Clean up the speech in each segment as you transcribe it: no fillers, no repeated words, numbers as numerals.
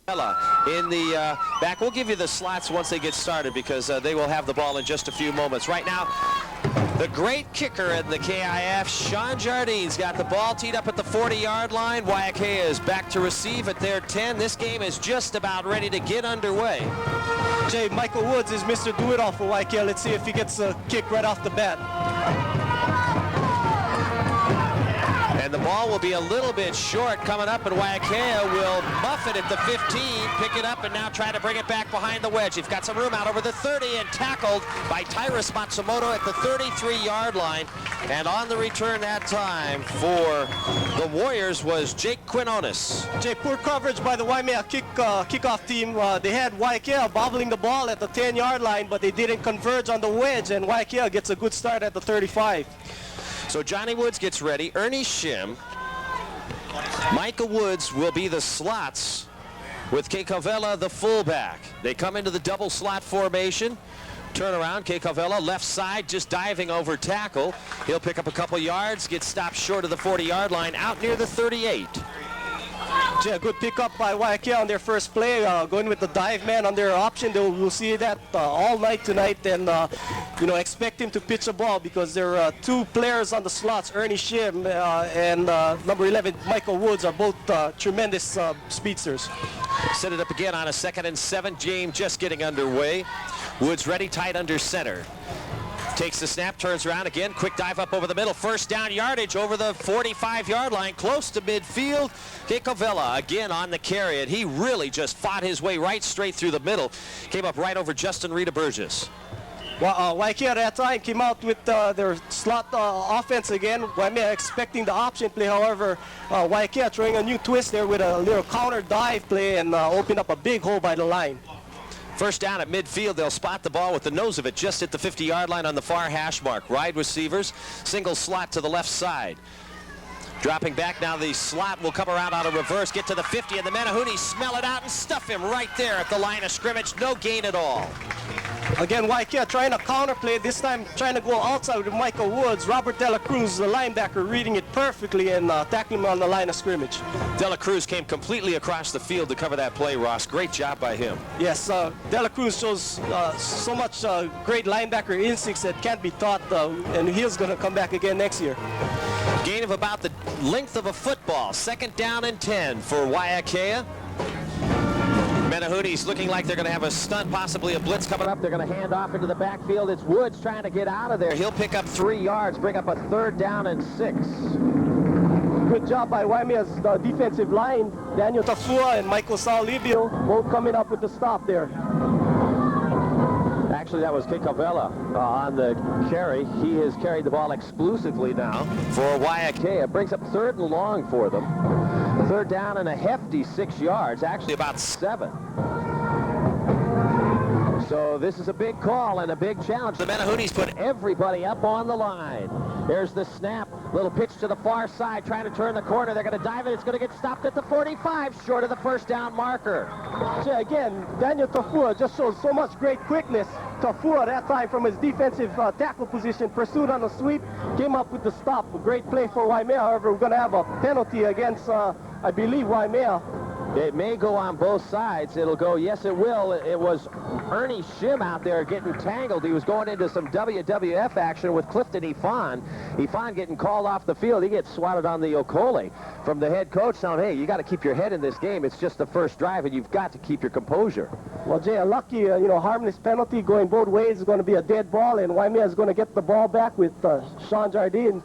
In the back. We'll give you the slots once they get started because they will have the ball in just a few moments. Right now, the great kicker in the KIF, Sean Jardine's got the ball teed up at the 40-yard line. Waiakea is back to receive at their 10. This game is just about ready to get underway. Jay, Michael Woods is Mr. Do-It-All for Waiakea. Let's see if he gets a kick right off the bat. And the ball will be a little bit short coming up, and Waiakea will muff it at the 15, pick it up, and now try to bring it back behind the wedge. He's got some room out over the 30 and tackled by Tyrus Matsumoto at the 33-yard line. And on the return that time for the Warriors was Jake Quinones. Jay, poor coverage by the Waimea kickoff team. They had Waiakea bobbling the ball at the 10-yard line, but they didn't converge on the wedge, and Waiakea gets a good start at the 35. So Johnny Woods gets ready. Ernie Shim. Micah Woods will be the slots with Kekavela the fullback. They come into the double slot formation. Turn around, Kekavela left side, just diving over tackle. He'll pick up a couple yards, get stopped short of the 40-yard line, out near the 38. Yeah, good pickup by Waiakea on their first play, going with the dive man on their option. We'll see that all night tonight, and you know, expect him to pitch a ball because there are two players on the slots, Ernie Shim and number 11, Michael Woods, are both tremendous speedsters. Set it up again on a 2nd and 7. Game just getting underway. Woods ready, tight under center. Takes the snap, turns around again, quick dive up over the middle, first down yardage over the 45-yard line, close to midfield. Kekavela again on the carry, and he really just fought his way right straight through the middle. Came up right over Justin Rita Burgess. Well, Waiakea at that time came out with their slot offense again. Waimea expecting the option play, however, Waiakea throwing a new twist there with a little counter dive play and opened up a big hole by the line. First down at midfield, they'll spot the ball with the nose of it just at the 50-yard line on the far hash mark. Wide receivers, single slot to the left side. Dropping back now, the slot will come around on a reverse, get to the 50, and the Menahunis smell it out and stuff him right there at the line of scrimmage. No gain at all. Again, Waiakea trying to counterplay, this time trying to go outside with Michael Woods. Robert Dela Cruz, the linebacker, reading it perfectly and tackling him on the line of scrimmage. Dela Cruz came completely across the field to cover that play, Ross. Great job by him. Yes, Dela Cruz shows so much great linebacker instincts that can't be taught, and he's going to come back again next year. Gain of about the length of a football. 2nd down and 10 for Waiakea. Menahunis looking like they're going to have a stunt, possibly a blitz coming up. They're going to hand off into the backfield. It's Woods trying to get out of there. He'll pick up 3 yards, bring up a 3rd down and 6. Good job by Waimea's defensive line. Daniel Tafua and Michael Saulibio both coming up with the stop there. Actually, that was Kekavela on the carry. He has carried the ball exclusively now for Waiakea. Brings up 3rd and long for them. 3rd down and a hefty 6 yards, actually about 7. So this is a big call and a big challenge. The Menahunis put everybody up on the line. There's the snap, little pitch to the far side, trying to turn the corner. They're going to dive it. It's going to get stopped at the 45, short of the 1st down marker. So again, Daniel Tafua just shows so much great quickness. Tafua that time from his defensive tackle position, pursued on the sweep, came up with the stop. A great play for Waimea. However, we're going to have a penalty against, I believe, Waimea. It may go on both sides. It'll go, yes, it will. It was Ernie Shim out there getting tangled. He was going into some WWF action with Clifton Ifan. Ifan getting called off the field. He gets swatted on the Okole from the head coach saying, hey, you got to keep your head in this game. It's just the first drive, and you've got to keep your composure. Well, Jay, a lucky, you know, harmless penalty going both ways. It's going to be a dead ball, and Waimea is going to get the ball back with Sean Jardine.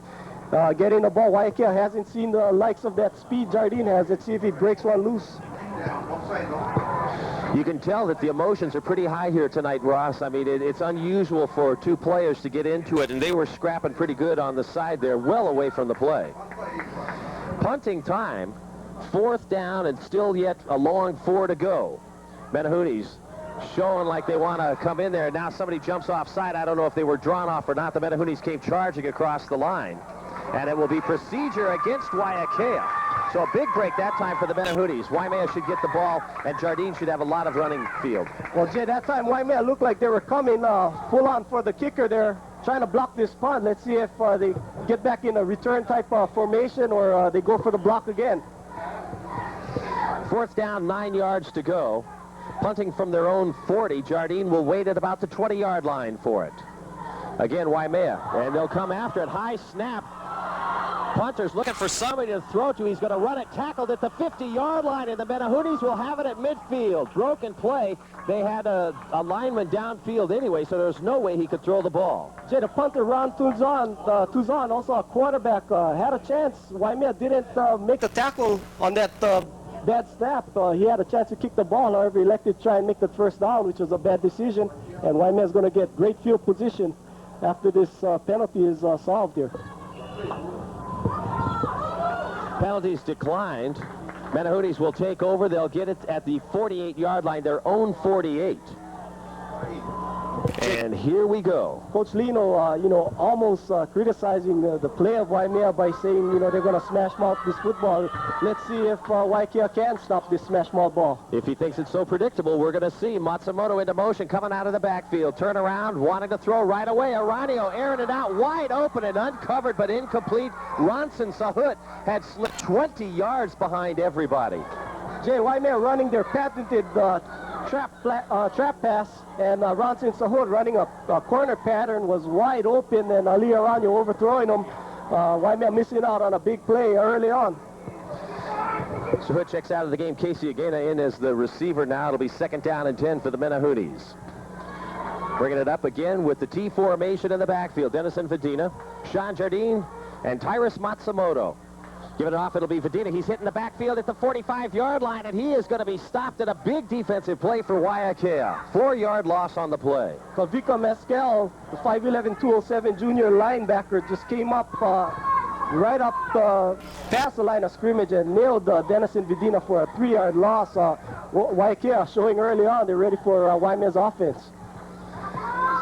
Getting the ball. Waiakea hasn't seen the likes of that speed Jardine has. Let's see if he breaks one loose. You can tell that the emotions are pretty high here tonight, Ross. I mean, it's unusual for 2 players to get into it, and they were scrapping pretty good on the side there, well away from the play. Punting time, 4th down, and still yet a long 4 to go. Menahunis showing like they want to come in there. Now somebody jumps offside. I don't know if they were drawn off or not. The Menahunis came charging across the line. And it will be procedure against Waiakea. So a big break that time for the Menahunis. Waimea should get the ball, and Jardine should have a lot of running field. Well, Jay, that time Waimea looked like they were coming full on for the kicker there, trying to block this punt. Let's see if they get back in a return type formation or they go for the block again. 4th down, 9 yards to go. Punting from their own 40. Jardine will wait at about the 20-yard line for it. Again, Waimea, and they'll come after it. High snap. Punter's looking for somebody to throw to. He's going to run it, tackled at the 50-yard line, and the Menahunis will have it at midfield. Broken play. They had a lineman downfield anyway, so there's no way he could throw the ball. Jay, the punter, Ron Tuzon, also a quarterback, had a chance. Waimea didn't make The tackle on that bad snap. He had a chance to kick the ball. However, he elected to try and make the first down, which was a bad decision. And Waimea is going to get great field position after this penalty is solved here. Penalties declined. Menahunis will take over. They'll get it at the 48-yard line, their own 48. And here we go. Coach Lino, almost criticizing the play of Waimea by saying, they're going to smash mouth this football. Let's see if Waiakea can stop this smash mouth ball. If he thinks it's so predictable, we're going to see Matsumoto into motion, coming out of the backfield. Turn around, wanting to throw right away. Aranio airing it out, wide open and uncovered, but incomplete. Ronson Sahut had slipped 20 yards behind everybody. Jay, Waimea running their patented trap pass, and Ronson Sahut running a corner pattern was wide open, and Ali Aranio overthrowing him. Waimea missing out on a big play early on. Sahut checks out of the game. Casey Agena in as the receiver now. It'll be 2nd down and 10 for the Menahunis. Bringing it up again with the T formation in the backfield. Denison Vidina, Sean Jardine, and Tyrus Matsumoto. Giving it off, it'll be Vidina. He's hitting the backfield at the 45-yard line, and he is going to be stopped at a big defensive play for Waiakea. 4-yard loss on the play. Kavika Mescal, the 5'11", 207 junior linebacker, just came up right up past the line of scrimmage and nailed Denison Vidina for a 3-yard loss. Waiakea showing early on they're ready for Waimea's offense.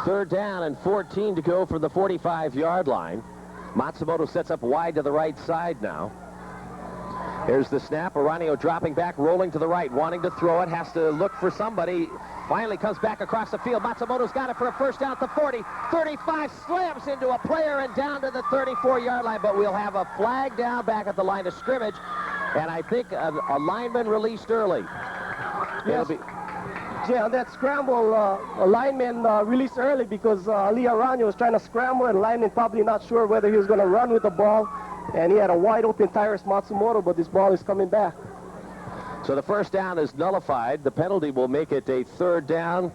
3rd down and 14 to go from the 45-yard line. Matsumoto sets up wide to the right side now. Here's the snap. Aranio dropping back, rolling to the right, wanting to throw it, has to look for somebody. Finally comes back across the field. Matsumoto's got it for a first down at the 40. 35, slams into a player and down to the 34-yard line, but we'll have a flag down back at the line of scrimmage, and I think a lineman released early. Yes. Yeah, on that scramble, a lineman released early because Ali Aranio was trying to scramble, and the lineman probably not sure whether he was going to run with the ball, and he had a wide open Tyrus Matsumoto, but this ball is coming back. So the first down is nullified. The penalty will make it a 3rd down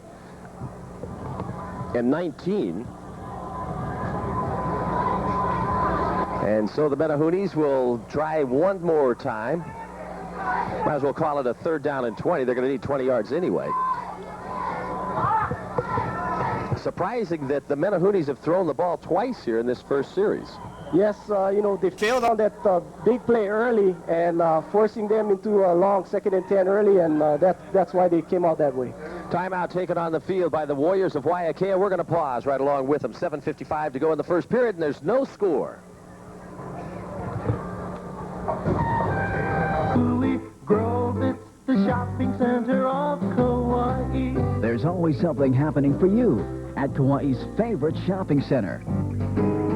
and 19. And so the Menahunis will try one more time. Might as well call it a 3rd down and 20. They're going to need 20 yards anyway. Surprising that the Menahunis have thrown the ball twice here in this first series. Yes, they failed on that big play early and forcing them into a long 2nd and 10 early, and that's why they came out that way. Timeout taken on the field by the Warriors of Waiakea. We're going to pause right along with them. 7:55 to go in the first period, and there's no score. Grove, it's the shopping center of Kauai. There's always something happening for you at Kauai's favorite shopping center.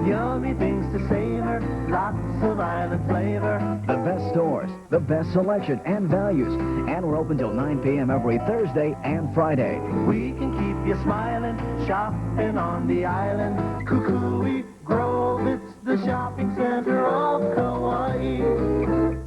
Yummy things to savor, lots of island flavor. The best stores, the best selection and values. And we're open till 9 p.m. every Thursday and Friday. We can keep you smiling, shopping on the island. Kukui Grove, it's the shopping center of Kauai.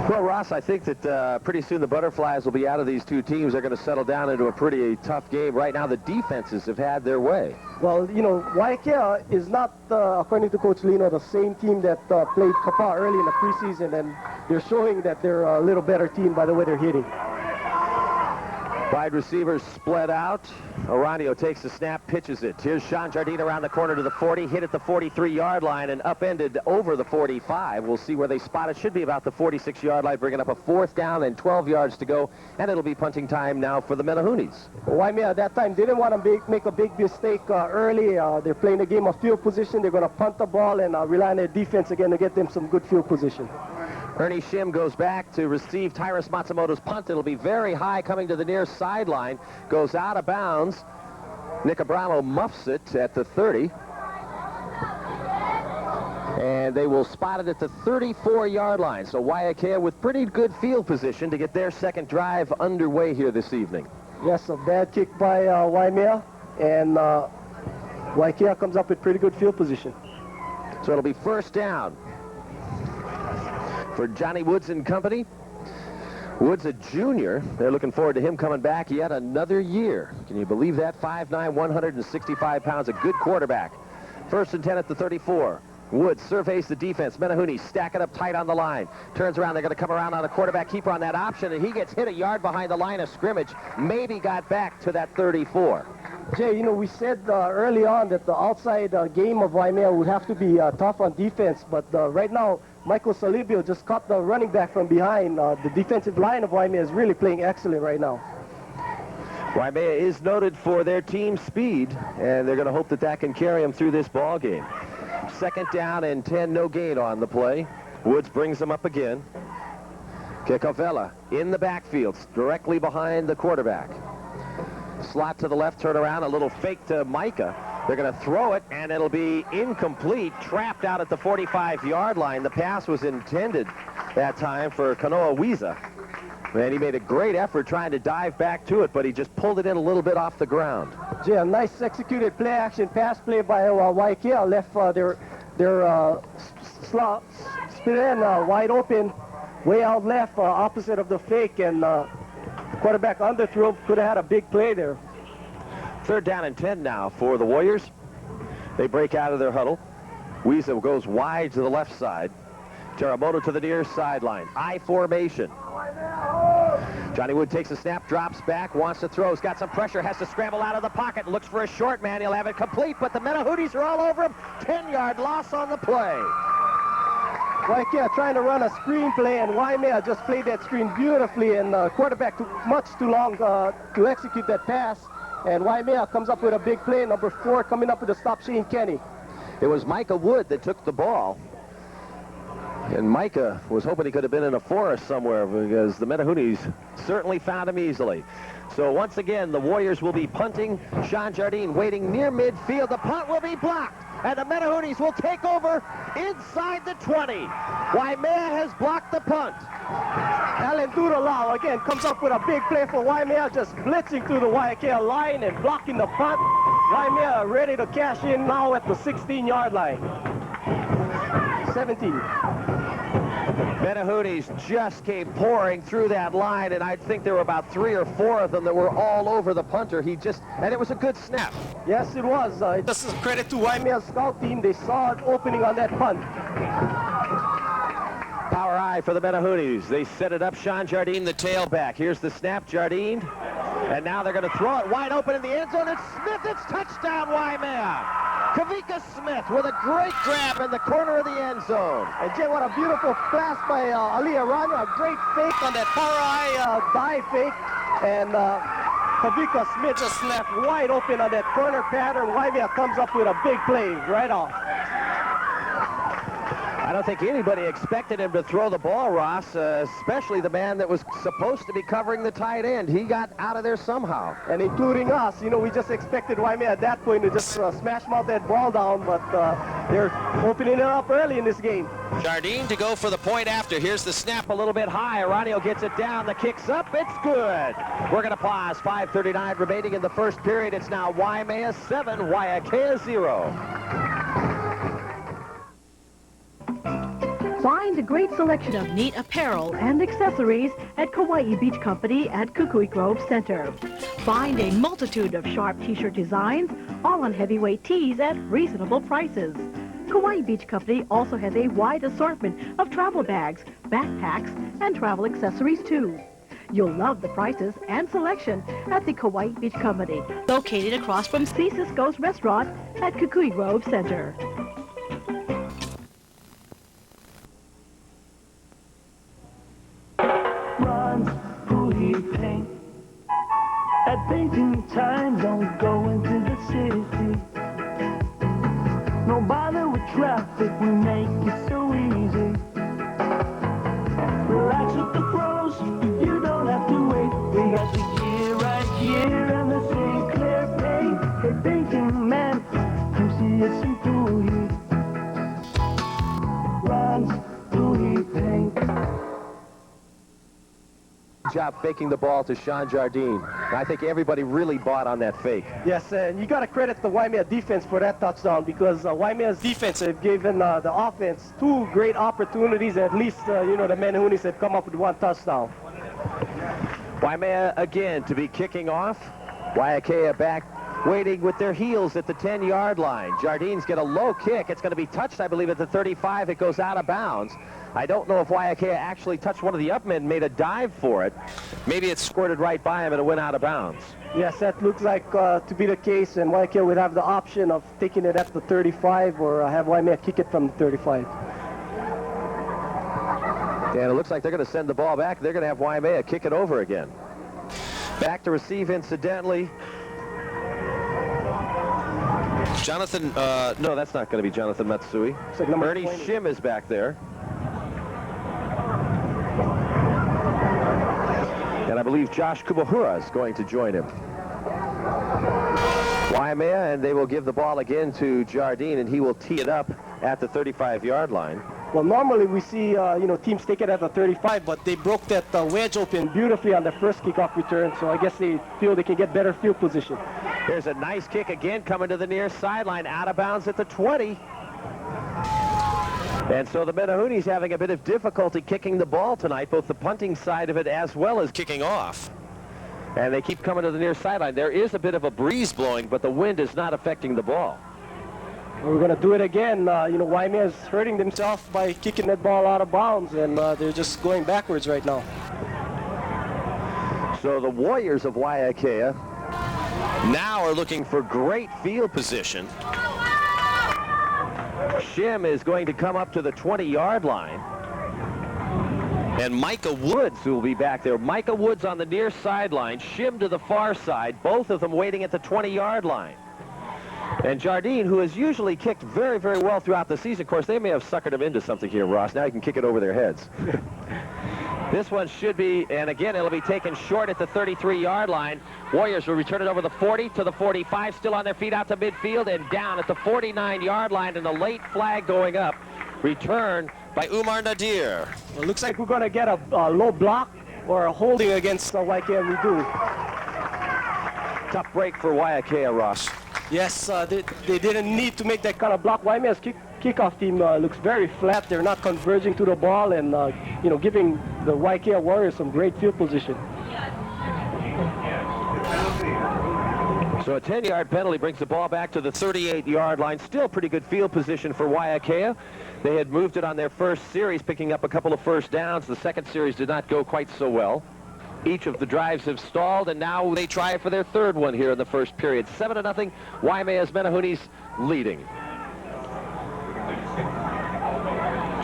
Well, Ross, I think that pretty soon the Butterflies will be out of these two teams. They're going to settle down into a pretty tough game. Right now, the defenses have had their way. Well, Waiakea is not, according to Coach Lino, the same team that played Kapa early in the preseason, and they're showing that they're a little better team by the way they're hitting. Wide receivers split out. Aranio takes the snap, pitches it. Here's Sean Jardine around the corner to the 40, hit at the 43-yard line and upended over the 45. We'll see where they spot it. Should be about the 46-yard line, bringing up a 4th down and 12 yards to go, and it'll be punting time now for the Menahunis. Waimea at that time didn't want to make a big mistake early. They're playing a game of field position. They're going to punt the ball and rely on their defense again to get them some good field position. Ernie Shim goes back to receive Tyrus Matsumoto's punt. It'll be very high coming to the near sideline. Goes out of bounds. Nick Abramo muffs it at the 30. And they will spot it at the 34-yard line. So Waiakea with pretty good field position to get their second drive underway here this evening. Yes, a bad kick by Waimea, and Waiakea comes up with pretty good field position. So it'll be first down for Johnny Woods and company. Woods, a junior. They're looking forward to him coming back yet another year. Can you believe that? 5'9", 165 pounds, a good quarterback. First and 10 at the 34. Woods surveys the defense. Menahuni stack it up tight on the line. Turns around. They're going to come around on the quarterback keeper on that option, and he gets hit a yard behind the line of scrimmage. Maybe got back to that 34. Jay, you know, we said early on that the outside game of Waimea would have to be tough on defense, but right now, Michael Salibio just caught the running back from behind. The defensive line of Waimea is really playing excellent right now. Waimea is noted for their team speed, and they're going to hope that that can carry them through this ball game. Second down and 10, no gain on the play. Woods brings them up again. Kekavela in the backfield, directly behind the quarterback. Slot to the left, turn around, a little fake to Micah. They're going to throw it, and it'll be incomplete, trapped out at the 45-yard line. The pass was intended that time for Kanoa Wiza. And he made a great effort trying to dive back to it, but he just pulled it in a little bit off the ground. Jay, a nice executed play-action pass play by Waiakea. Left their slot split end wide open, way out left, opposite of the fake, and quarterback underthrew. Could have had a big play there. Third down and 10 now for the Warriors. They break out of their huddle. Wiza goes wide to the left side. Teramoto to the near sideline. I formation. Johnny Wood takes a snap, drops back, wants to throw. He's got some pressure, has to scramble out of the pocket, looks for a short man. He'll have it complete, but the Menahooties are all over him. 10-yard loss on the play. Waiakea trying to run a screen play, and Waimea just played that screen beautifully, and quarterback took much too long to execute that pass. And Waimea comes up with a big play. Number 4 coming up with a stop, Shane Kenny. It was Micah Wood that took the ball. And Micah was hoping he could have been in a forest somewhere because the Menahoonies certainly found him easily. So once again, the Warriors will be punting. Sean Jardine waiting near midfield. The punt will be blocked, and the Menahoonies will take over inside the 20. Waimea has blocked the punt. Alan Duralau again comes up with a big play for Waimea, just blitzing through the Waiakea line and blocking the punt. Waimea ready to cash in now at the 16-yard line. 17. Menahoonies just came pouring through that line, and I think there were about 3 or 4 of them that were all over the punter. And it was a good snap. Yes, it was. This is credit to Waimea. Waimea's scout team. They saw it opening on that punt. Power I for the Menahoonies. They set it up. Sean Jardine, the tailback. Here's the snap, Jardine. And now they're going to throw it wide open in the end zone. It's Smith. It's touchdown, Waimea. Kavika Smith with a great grab in the corner of the end zone. And Jay, what a beautiful pass by Ali Arana. A great fake on that power eye dive fake. And Kavika Smith just left wide open on that corner pattern. Waimea comes up with a big play right off. I don't think anybody expected him to throw the ball, Ross, especially the man that was supposed to be covering the tight end. He got out of there somehow. And including us, you know, we just expected Waimea at that point to just smash mouth that ball down, but they're opening it up early in this game. Jardine to go for the point after. Here's the snap a little bit high. Aranio gets it down. The kick's up. It's good. We're going to pause. 5:39 remaining in the first period. It's now Waimea 7, Waiakea 0. Find a great selection of neat apparel and accessories at Kauai Beach Company at Kukui Grove Center. Find a multitude of sharp t-shirt designs, all on heavyweight tees at reasonable prices. Kauai Beach Company also has a wide assortment of travel bags, backpacks, and travel accessories too. You'll love the prices and selection at the Kauai Beach Company, located across from C. Cisco's restaurant at Kukui Grove Center. Paint. At painting time, don't go into the city. No bother with traffic, we make it so easy. Relax with the pros, you don't have to wait. We got the gear right here and the St. Clair paint. Hey, painting man, come see us in Kauai. job faking the ball to Sean Jardine. And I think everybody really bought on that fake. Yes, and you got to credit the Waimea defense for that touchdown, because Waimea's defense have given the offense 2 great opportunities. At least, you know, the Menahoonis have come up with 1 touchdown. Waimea again to be kicking off. Waiakea back waiting with their heels at the 10-yard line. Jardine's got a low kick. It's going to be touched, I believe, at the 35. It goes out of bounds. I don't know if Waiakea actually touched one of the upmen, made a dive for it. Maybe it squirted right by him and it went out of bounds. Yes, that looks like to be the case, and Waiakea would have the option of taking it at the 35 or have Waimea kick it from the 35. And it looks like they're going to send the ball back. They're going to have Waimea kick it over again. Back to receive, incidentally. Jonathan, no, that's not going to be Jonathan Matsui. Like Ernie 20. Shim is back there. And I believe Josh Kubahura is going to join him. Waimea, and they will give the ball again to Jardine, and he will tee it up at the 35-yard line. Well, normally we see, you know, teams take it at the 35, but they broke that wedge open beautifully on the first kickoff return, so I guess they feel they can get better field position. There's a nice kick again coming to the near sideline, out of bounds at the 20. And so the Menahoonis having a bit of difficulty kicking the ball tonight, both the punting side of it as well as kicking off. And they keep coming to the near sideline. There is a bit of a breeze blowing, but the wind is not affecting the ball. We're going to do it again. You know, Waimea is hurting themselves by kicking that ball out of bounds, and they're just going backwards right now. So the Warriors of Waiakea now are looking for great field position. Shim is going to come up to the 20-yard line. And Micah Woods will be back there. Micah Woods on the near sideline, Shim to the far side, both of them waiting at the 20-yard line. And Jardine, who has usually kicked very, very well throughout the season, of course, they may have suckered him into something here, Ross. Now he can kick it over their heads. This one should be, and again, it'll be taken short at the 33-yard line. Warriors will return it over the 40 to the 45, still on their feet out to midfield and down at the 49-yard line, and a late flag going up. Return by Umar Nadir. Well, it looks like we're going to get a low block or a holding against Waiakea. We do. Tough break for Waiakea, Ross. Yes, they didn't need to make that Kind of block. Waimea's kickoff team looks very flat. They're not converging to the ball and, you know, giving the Waiakea Warriors some great field position. So a 10-yard penalty brings the ball back to the 38-yard line. Still pretty good field position for Waiakea. They had moved it on their first series, picking up a couple of first downs. The second series did not go quite so well. Each of the drives have stalled, and now they try for their third one here in the first period. 7-0, Waimea's Menahoonis leading.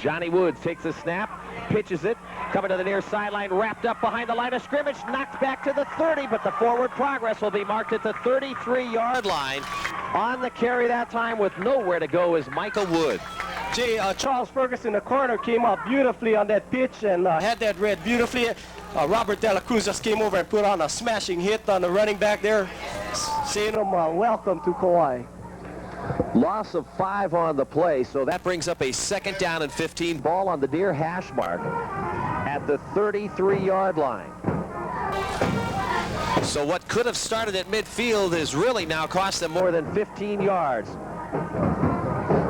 Johnny Woods takes a snap, pitches it, coming to the near sideline, wrapped up behind the line of scrimmage, knocked back to the 30, but the forward progress will be marked at the 33-yard line. On the carry that time with nowhere to go is Michael Wood. Jay, Charles Ferguson, the corner, came up beautifully on that pitch and had that read beautifully. Robert De La Cruz just came over and put on a smashing hit on the running back there, saying him welcome to Kauai. Loss of 5 on the play, so that brings up a 2nd down and 15. Ball on the near hash mark at the 33-yard line. So what could have started at midfield is really now cost them more than 15 yards.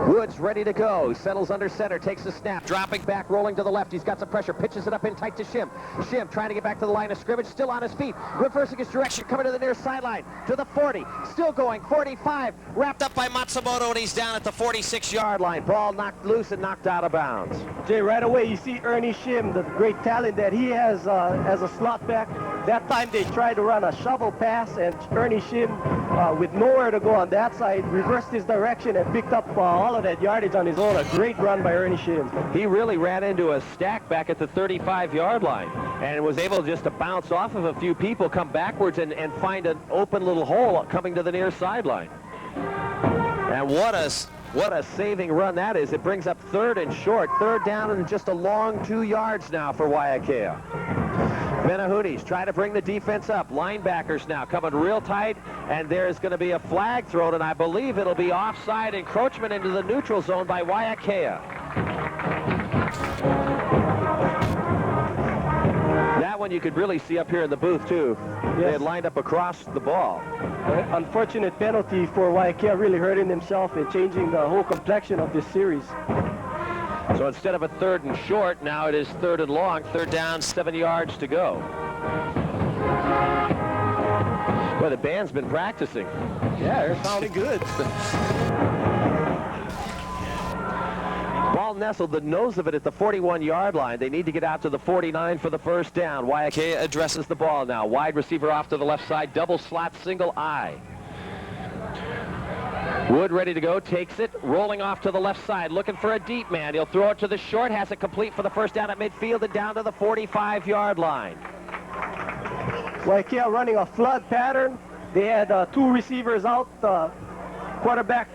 Woods ready to go. Settles under center, takes the snap, dropping back, rolling to the left. He's got some pressure, pitches it up in tight to Shim. Shim trying to get back to the line of scrimmage, still on his feet. Reversing his direction, coming to the near sideline, to the 40. Still going, 45. Wrapped up by Matsumoto, and he's down at the 46-yard line. Ball knocked loose and knocked out of bounds. Jay, right away you see Ernie Shim, the great talent that he has as a slot back. That time they tried to run a shovel pass, and Ernie Shim, with nowhere to go on that side, reversed his direction and picked up all of that yardage on his own. A great run by Ernie Shim. He really ran into a stack back at the 35-yard line and was able just to bounce off of a few people, come backwards and find an open little hole coming to the near sideline. And what a saving run that is. It brings up 3rd and short, 3rd down and just a long 2 yards now for Waiakea. Menahoonis try to bring the defense up. Linebackers now coming real tight, and there's going to be a flag thrown, and I believe it'll be offside encroachment into the neutral zone by Waiakea. That one one you could really see up here in the booth, too. Yes. They had lined up across the ball. Unfortunate penalty for Waiakea, really hurting himself and changing the whole complexion of this series. So instead of a 3rd and short, now it is 3rd and long, 3rd down, 7 yards to go. Well, the band's been practicing. Yeah, they're sounding good. Ball nestled the nose of it at the 41-yard line. They need to get out to the 49 for the first down. Waiakea addresses the ball now. Wide receiver off to the left side, double slot, single eye. Wood ready to go, takes it, rolling off to the left side, looking for a deep man. He'll throw it to the short, has it complete for the first down at midfield and down to the 45-yard line. Waiakea running a flood pattern. They had 2 receivers out. Quarterback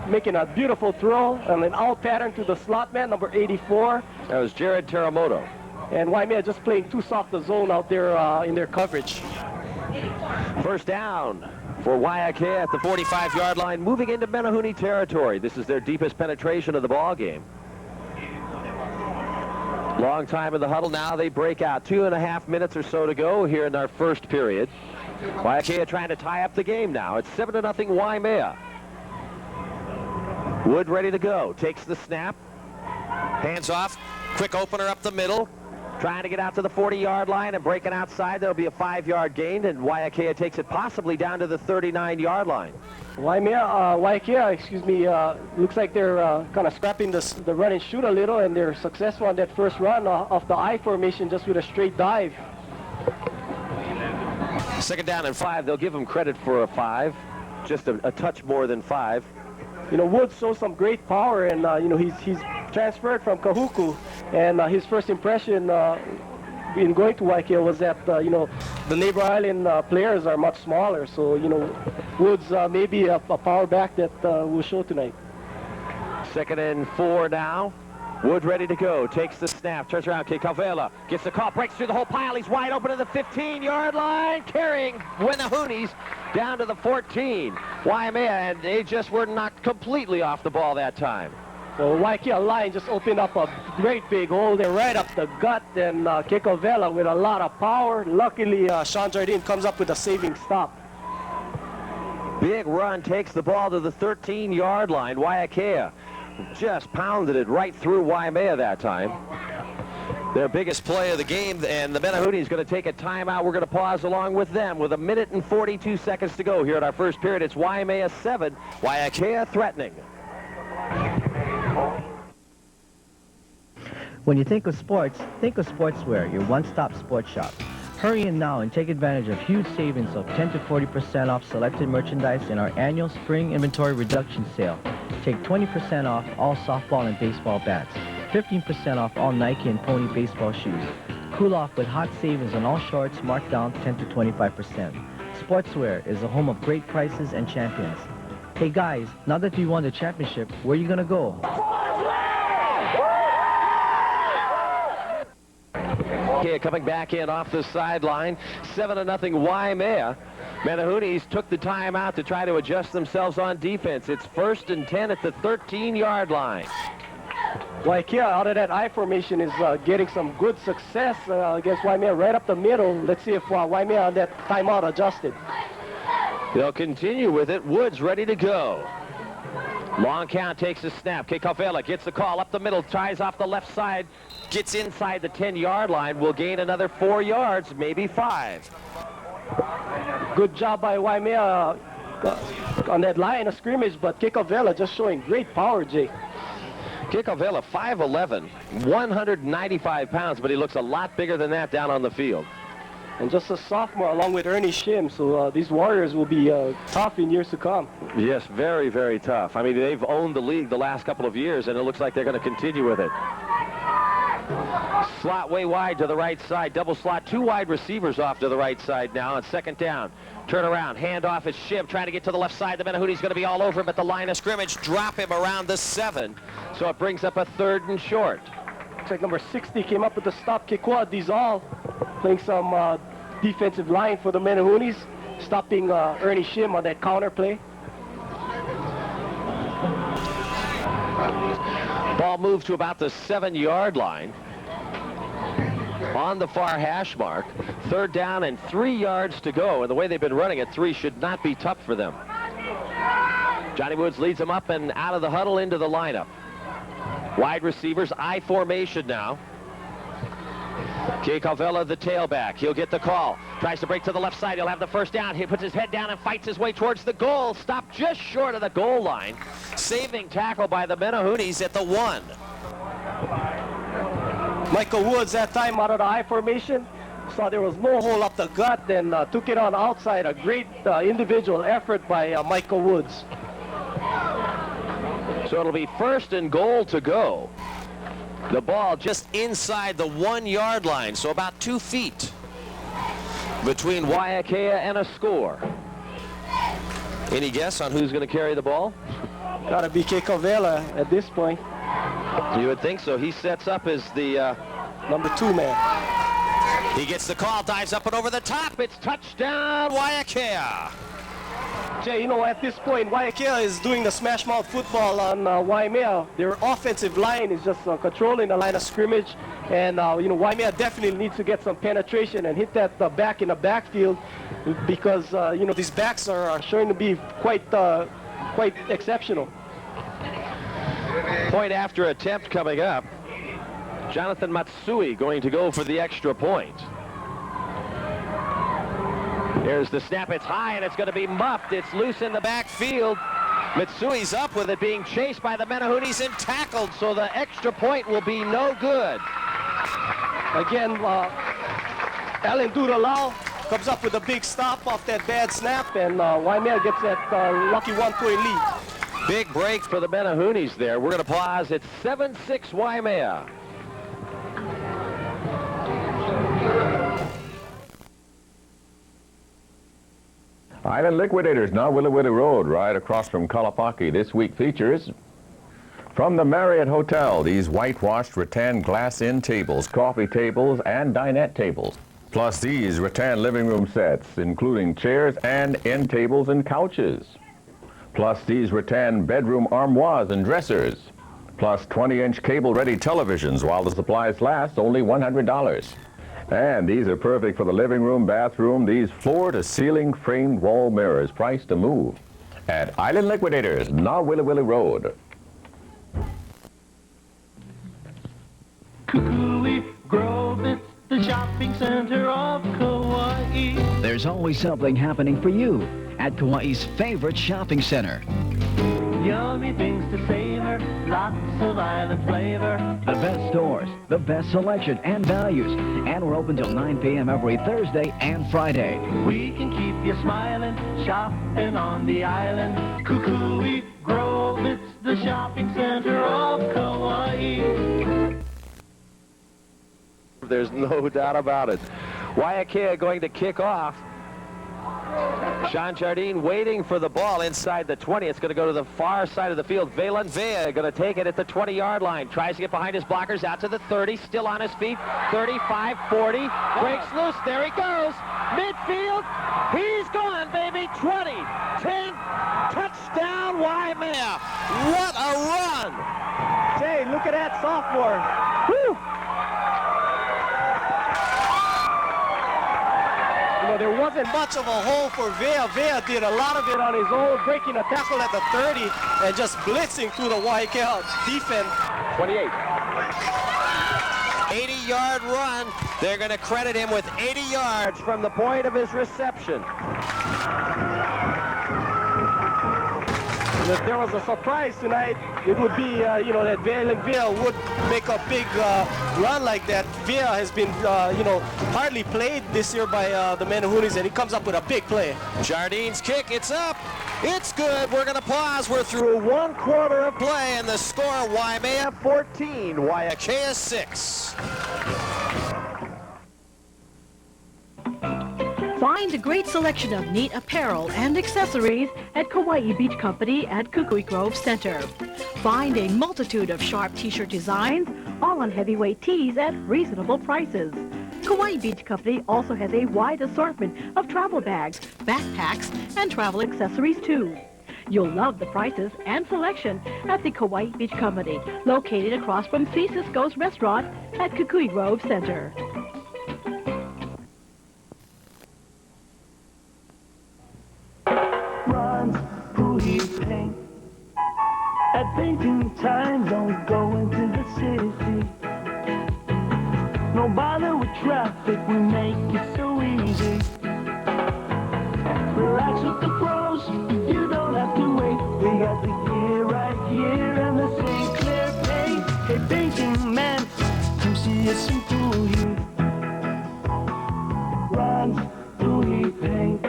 making a beautiful throw and an out pattern to the slot man, number 84. That was Jared Teramoto. And Waimea just playing too soft the zone out there in their coverage. First down for Waiakea at the 45-yard line, moving into Menehune territory. This is their deepest penetration of the ball game. Long time in the huddle. Now they break out. 2.5 minutes or so to go here in our first period. Waiakea trying to tie up the game now. It's 7-0 Waimea. Wood ready to go. Takes the snap. Hands off. Quick opener up the middle. Trying to get out to the 40-yard line and breaking outside. There'll be a 5-yard gain, and Waiakea takes it possibly down to the 39-yard line. Waiakea, looks like they're kind of scrapping the run and shoot a little, and they're successful on that first run off the I formation just with a straight dive. 2nd down and 5. They'll give him credit for a 5. Just a touch more than 5. You know, Woods shows some great power, and he's transferred from Kahuku, and his first impression in going to Waiakea was that the neighbor island players are much smaller, so Woods may be a power back that will show tonight. 2nd and 4 now. Wood ready to go. Takes the snap. Turns around. Kekavela gets the call. Breaks through the whole pile. He's wide open to the 15-yard line. Carrying Menehune's down to the 14. Waimea, and they just were knocked completely off the ball that time. So Waiakea line just opened up a great big hole there right up the gut, and Kekavela with a lot of power. Luckily, Sean Jardine comes up with a saving stop. Big run takes the ball to the 13-yard line. Waiakea just pounded it right through Waimea that time. Their biggest play of the game, and the Menehune is going to take a timeout. We're going to pause along with them with 1 minute and 42 seconds to go here in our first period. It's Waimea 7, Waiakea threatening. When you think of sports, think of Sportswear, your one-stop sports shop. Hurry in now and take advantage of huge savings of 10 to 40% off selected merchandise in our annual spring inventory reduction sale. Take 20% off all softball and baseball bats, 15% off all Nike and Pony baseball shoes. Cool off with hot savings on all shorts marked down 10 to 25%. Sportswear is a home of great prices and champions. Hey guys, now that you won the championship, where are you going to go? Waiakea coming back in off the sideline. 7-0 Waimea. Menehune's took the timeout to try to adjust themselves on defense. It's 1st and 10 at the 13-yard line. Waiakea out of that I formation is getting some good success against Waimea right up the middle. Let's see if Waimea on that timeout adjusted. They'll continue with it. Woods ready to go. Long count, takes a snap. Kekavela gets the call up the middle, ties off the left side, gets inside the 10-yard line, will gain another 4 yards, maybe 5. Good job by Waimea on that line of scrimmage, but Kekavela just showing great power, Jay. Kekavela, 5'11", 195 pounds, but he looks a lot bigger than that down on the field. And just a sophomore along with Ernie Shim, so these Warriors will be tough in years to come. Yes, very, very tough. I mean, they've owned the league the last couple of years, and it looks like they're going to continue with it. Slot way wide to the right side, double slot, 2 wide receivers off to the right side now on 2nd down. Turn around, hand off is Shim, trying to get to the left side. The Menehune's going to be all over him at the line of scrimmage. Drop him around the 7, so it brings up a 3rd and short. Looks like number 60 came up with the stop. Kekwa Dizal playing some defensive line for the Menehunes, stopping Ernie Shim on that counter play. Ball moved to about the 7-yard line. on the far hash mark. 3rd down and 3 yards to go. And the way they've been running at 3 should not be tough for them. Johnny Woods leads them up and out of the huddle into the lineup. Wide receivers, I formation now. Jay Calvella, the tailback. He'll get the call. Tries to break to the left side. He'll have the 1st down. He puts his head down and fights his way towards the goal. Stopped just short of the goal line. Saving tackle by the Menahunis at the 1. Michael Woods that time out of the I formation. Saw there was no hole up the gut and took it on outside. A great individual effort by Michael Woods. So it'll be 1st and goal to go. The ball just inside the 1 yard line, so about 2 feet between Waiakea and a score. Any guess on who's going to carry the ball? Gotta be Calvella at this point. You would think so. He sets up as the number 2 man. He gets the call, dives up and over the top. It's touchdown, Waiakea. Jay, you know, at this point, Waiakea is doing the smash mouth football on Waimea. Their offensive line is just controlling the line of scrimmage. And, you know, Waimea definitely needs to get some penetration and hit that back in the backfield because, you know, these backs are showing to be quite exceptional. Point after attempt coming up. Jonathan Matsui going to go for the extra point. Here's the snap. It's high, and it's going to be muffed. It's loose in the backfield. Mitsui's up with it, being chased by the Menahunis and tackled, so the extra point will be no good. Again, Alan Duralau comes up with a big stop off that bad snap, and Waimea gets that lucky 1-point lead. Big break for the Menahunis there. We're going to pause at 7-6 Waimea. Island Liquidators, now Willy Willy Road, right across from Kalapaki. This week features from the Marriott Hotel, these whitewashed rattan glass end tables, coffee tables, and dinette tables. Plus these rattan living room sets, including chairs and end tables and couches. Plus these rattan bedroom armoires and dressers. Plus 20-inch cable-ready televisions while the supplies last, only $100. And these are perfect for the living room, bathroom. These floor-to-ceiling framed wall mirrors, priced to move. At Island Liquidators, now Willy Willy Road. Kukui Grove, it's the shopping center of Kauai. There's always something happening for you at Kauai's favorite shopping center. Yummy things to savor, lots of island flavor. The best stores, the best selection and values. And we're open till 9 p.m. every Thursday and Friday. We can keep you smiling, shopping on the island. Kukui Grove, it's the shopping center of Kauai. There's no doubt about it. Waiakea going to kick off. Sean Jardine waiting for the ball inside the 20. It's going to go to the far side of the field. Valen Vea going to take it at the 20-yard line. Tries to get behind his blockers out to the 30. Still on his feet. 35, 40. Breaks loose. There he goes. Midfield. He's gone, baby. 20, 10. Touchdown, Waimea. What a run. Jay, look at that sophomore. Whew. You know, there wasn't much of a hole for Vea. Vea did a lot of it on his own, breaking a tackle at the 30 and just blitzing through the Waiakea defense. 28. 80-yard run. They're going to credit him with 80 yards from the point of his reception. And if there was a surprise tonight, it would be, you know, that Valen Vea would make a big run like that. Vea has been, you know, hardly played this year by the Menahunis, and he comes up with a big play. Jardine's kick, it's up. It's good. We're going to pause. We're through 1 quarter of play, and the score, Waimea 14, Waiakea 6. Find a great selection of neat apparel and accessories at Kauai Beach Company at Kukui Grove Center. Find a multitude of sharp t-shirt designs, all on heavyweight tees at reasonable prices. Kauai Beach Company also has a wide assortment of travel bags, backpacks, and travel accessories too. You'll love the prices and selection at the Kauai Beach Company, located across from Cisco's restaurant at Kukui Grove Center. painting time, don't go into the city. No bother with traffic, we make it so easy. Relax with the pros, you don't have to wait. We got the gear right here and the St. Clair paint. Hey, painting man, come see us in Tui. Runs Tui Paint.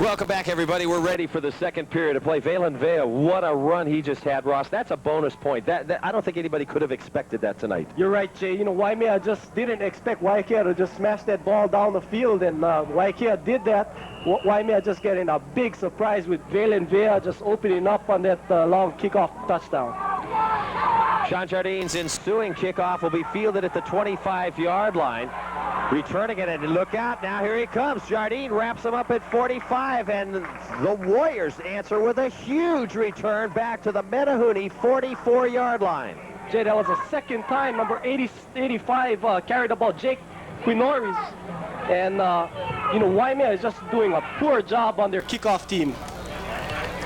Welcome back, everybody. We're ready for the second period of play. Valen Vea, what a run he just had, Ross. That's a bonus point. That I don't think anybody could have expected that tonight. You're right, Jay. You know, Waimea just didn't expect Waiakea to just smash that ball down the field, and Waiakea did that. Waimea just getting a big surprise with Valen Vea just opening up on that long kickoff touchdown. Sean Jardine's ensuing kickoff will be fielded at the 25-yard line. Returning it, and look out, now here he comes. Jardine wraps him up at 45, and the Warriors answer with a huge return back to the Menahune 44-yard line. Jay, that was the second time number 85 carried the ball, Jake Quinoris. And, you know, Waimea is just doing a poor job on their kickoff team.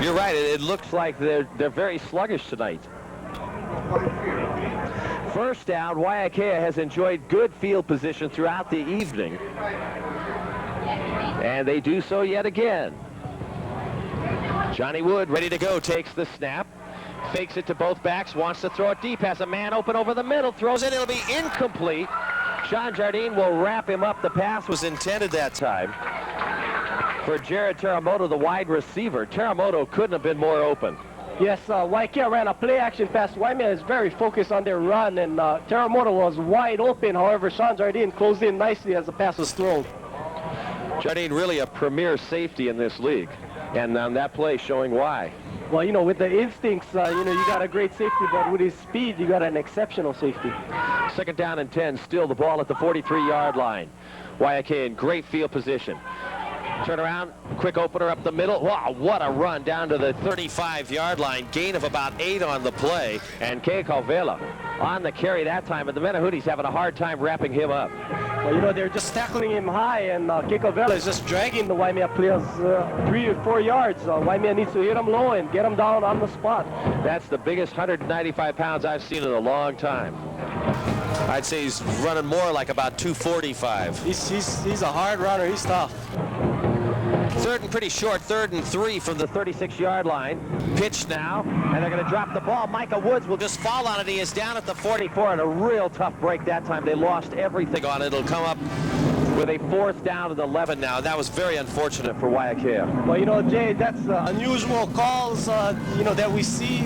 You're right, it looks like they're very sluggish tonight. First down, Waiakea has enjoyed good field position throughout the evening. And they do so yet again. Johnny Wood ready to go, takes the snap, fakes it to both backs, wants to throw it deep, has a man open over the middle, throws it, it'll be incomplete. Sean Jardine will wrap him up. The pass was intended that time for Jared Teramoto, the wide receiver. Teramoto couldn't have been more open. Yes, Waiakea ran a play-action pass. Waimea is very focused on their run, and Teramoto was wide open. However, Sean Jardine closed in nicely as the pass was thrown. Jardine really a premier safety in this league, and on that play showing why. Well, you know, with the instincts, you know, you got a great safety, but with his speed, you got an exceptional safety. Second down and 10, still the ball at the 43-yard line. Waiakea in great field position. Turn around, quick opener up the middle. Wow, what a run down to the 35-yard line. Gain of about 8 on the play. And Kea Calvela on the carry that time. But the Menahune's having a hard time wrapping him up. Well, you know, they're just tackling him high, and Kea Calvela is just dragging the Waimea players 3 or 4 yards. Waimea needs to hit him low and get him down on the spot. That's the biggest 195 pounds I've seen in a long time. I'd say he's running more like about 245. He's a hard runner. He's tough. Third and pretty short, 3rd and 3 from the 36-yard line. Pitch now, and they're going to drop the ball. Micah Woods will just fall on it. He is down at the 44, and a real tough break that time. They lost everything on it. It'll come up with a 4th down and 11 now. That was very unfortunate for Waiakea. Well, you know, Jay, that's unusual calls, you know, that we see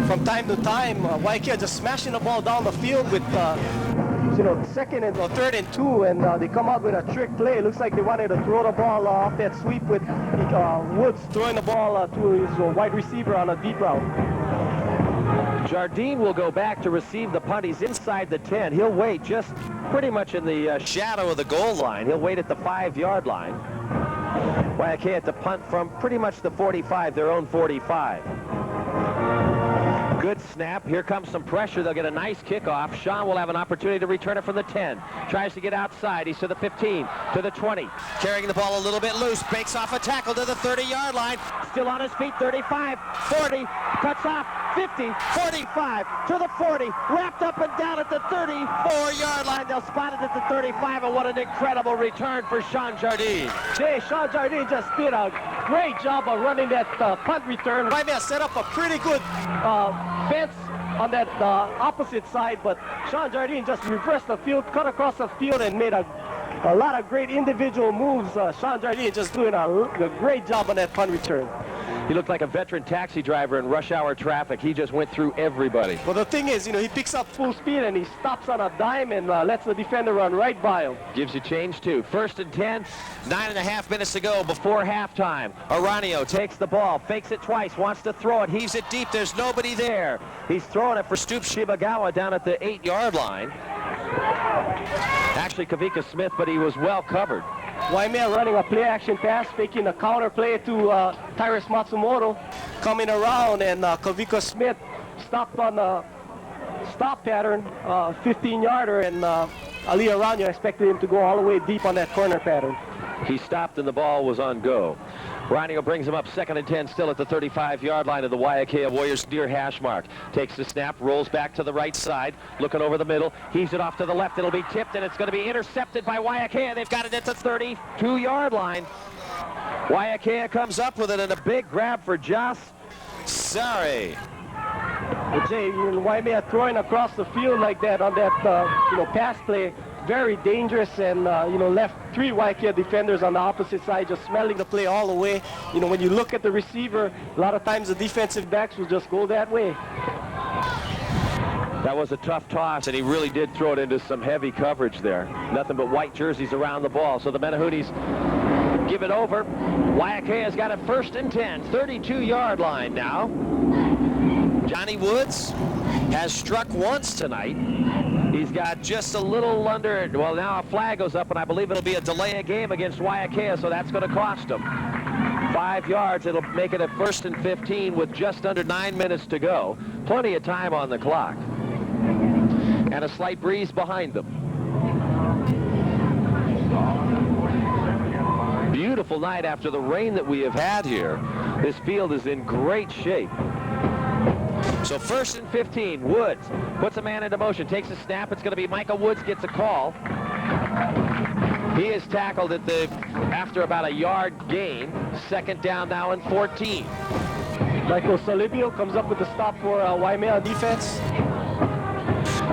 from time to time. Waiakea just smashing the ball down the field with, you know, 2nd and 3rd and 2, and they come out with a trick play. It looks like they wanted to throw the ball off that sweep with Woods throwing the ball to his wide receiver on a deep route. Jardine will go back to receive the punt. He's inside the 10. He'll wait just pretty much in the shadow of the goal line. He'll wait at the 5-yard line. Waiakea to punt from pretty much the 45, their own 45. Good snap. Here comes some pressure. They'll get a nice kickoff. Sean will have an opportunity to return it from the 10. Tries to get outside. He's to the 15, to the 20. Carrying the ball a little bit loose. Breaks off a tackle to the 30-yard line. Still on his feet. 35, 40. Cuts off. 50, 45, to the 40. Wrapped up and down at the 34-yard line. They'll spot it at the 35. And what an incredible return for Sean Jardine. Jay, Sean Jardine just did a great job of running that punt return. Waimea set up a pretty good fence on that opposite side, but Sean Jardine just reversed the field, cut across the field, and made a lot of great individual moves. Sean Jardine just doing a great job on that punt return. He looked like a veteran taxi driver in rush hour traffic. He just went through everybody. Well, the thing is, you know, he picks up full speed and he stops on a dime and lets the defender run right by him. Gives you change, too. 1st and 10, 9.5 minutes to go before halftime. Aranio takes the ball, fakes it twice, wants to throw it, heaves it deep. There's nobody there. He's throwing it for Stoop Shibagawa down at the 8-yard line. Actually, Kavika Smith, but he was well covered. Waimea running a play-action pass, faking a counter play to Tyrus Matsumoto. Coming around, and Kavika Smith stopped on the stop pattern, 15-yarder, and Ali Aranyo expected him to go all the way deep on that corner pattern. He stopped and the ball was on go. Reininger brings him up 2nd and 10, still at the 35-yard line of the Waiakea Warriors near hash mark. Takes the snap, rolls back to the right side, looking over the middle, heaves it off to the left. It'll be tipped, and it's going to be intercepted by Waiakea. They've got it at the 32-yard line. Waiakea comes up with it, and a big grab for Joss. Sorry. But Jay, Waimea throwing across the field like that on that pass play, very dangerous, and left 3 Waiakea defenders on the opposite side just smelling the play all the way. When you look at the receiver, a lot of times the defensive backs will just go that way. That was a tough toss, and he really did throw it into some heavy coverage there. Nothing but white jerseys around the ball, so the Menehooties give it over. Waiakea's got a 1st and 10, 32-yard line now. Johnny Woods has struck once tonight. He's got just a little under, well, now a flag goes up, and I believe it'll be a delay of game against Waiakea, so that's going to cost him 5 yards. It'll make it a 1st and 15 with just under 9 minutes to go. Plenty of time on the clock. And a slight breeze behind them. Beautiful night after the rain that we have had here. This field is in great shape. So 1st and 15, Woods puts a man into motion, takes a snap. It's going to be Michael Woods gets a call. He is tackled after about a yard gain. 2nd down now and 14. Michael Salibio comes up with the stop for Waimea defense.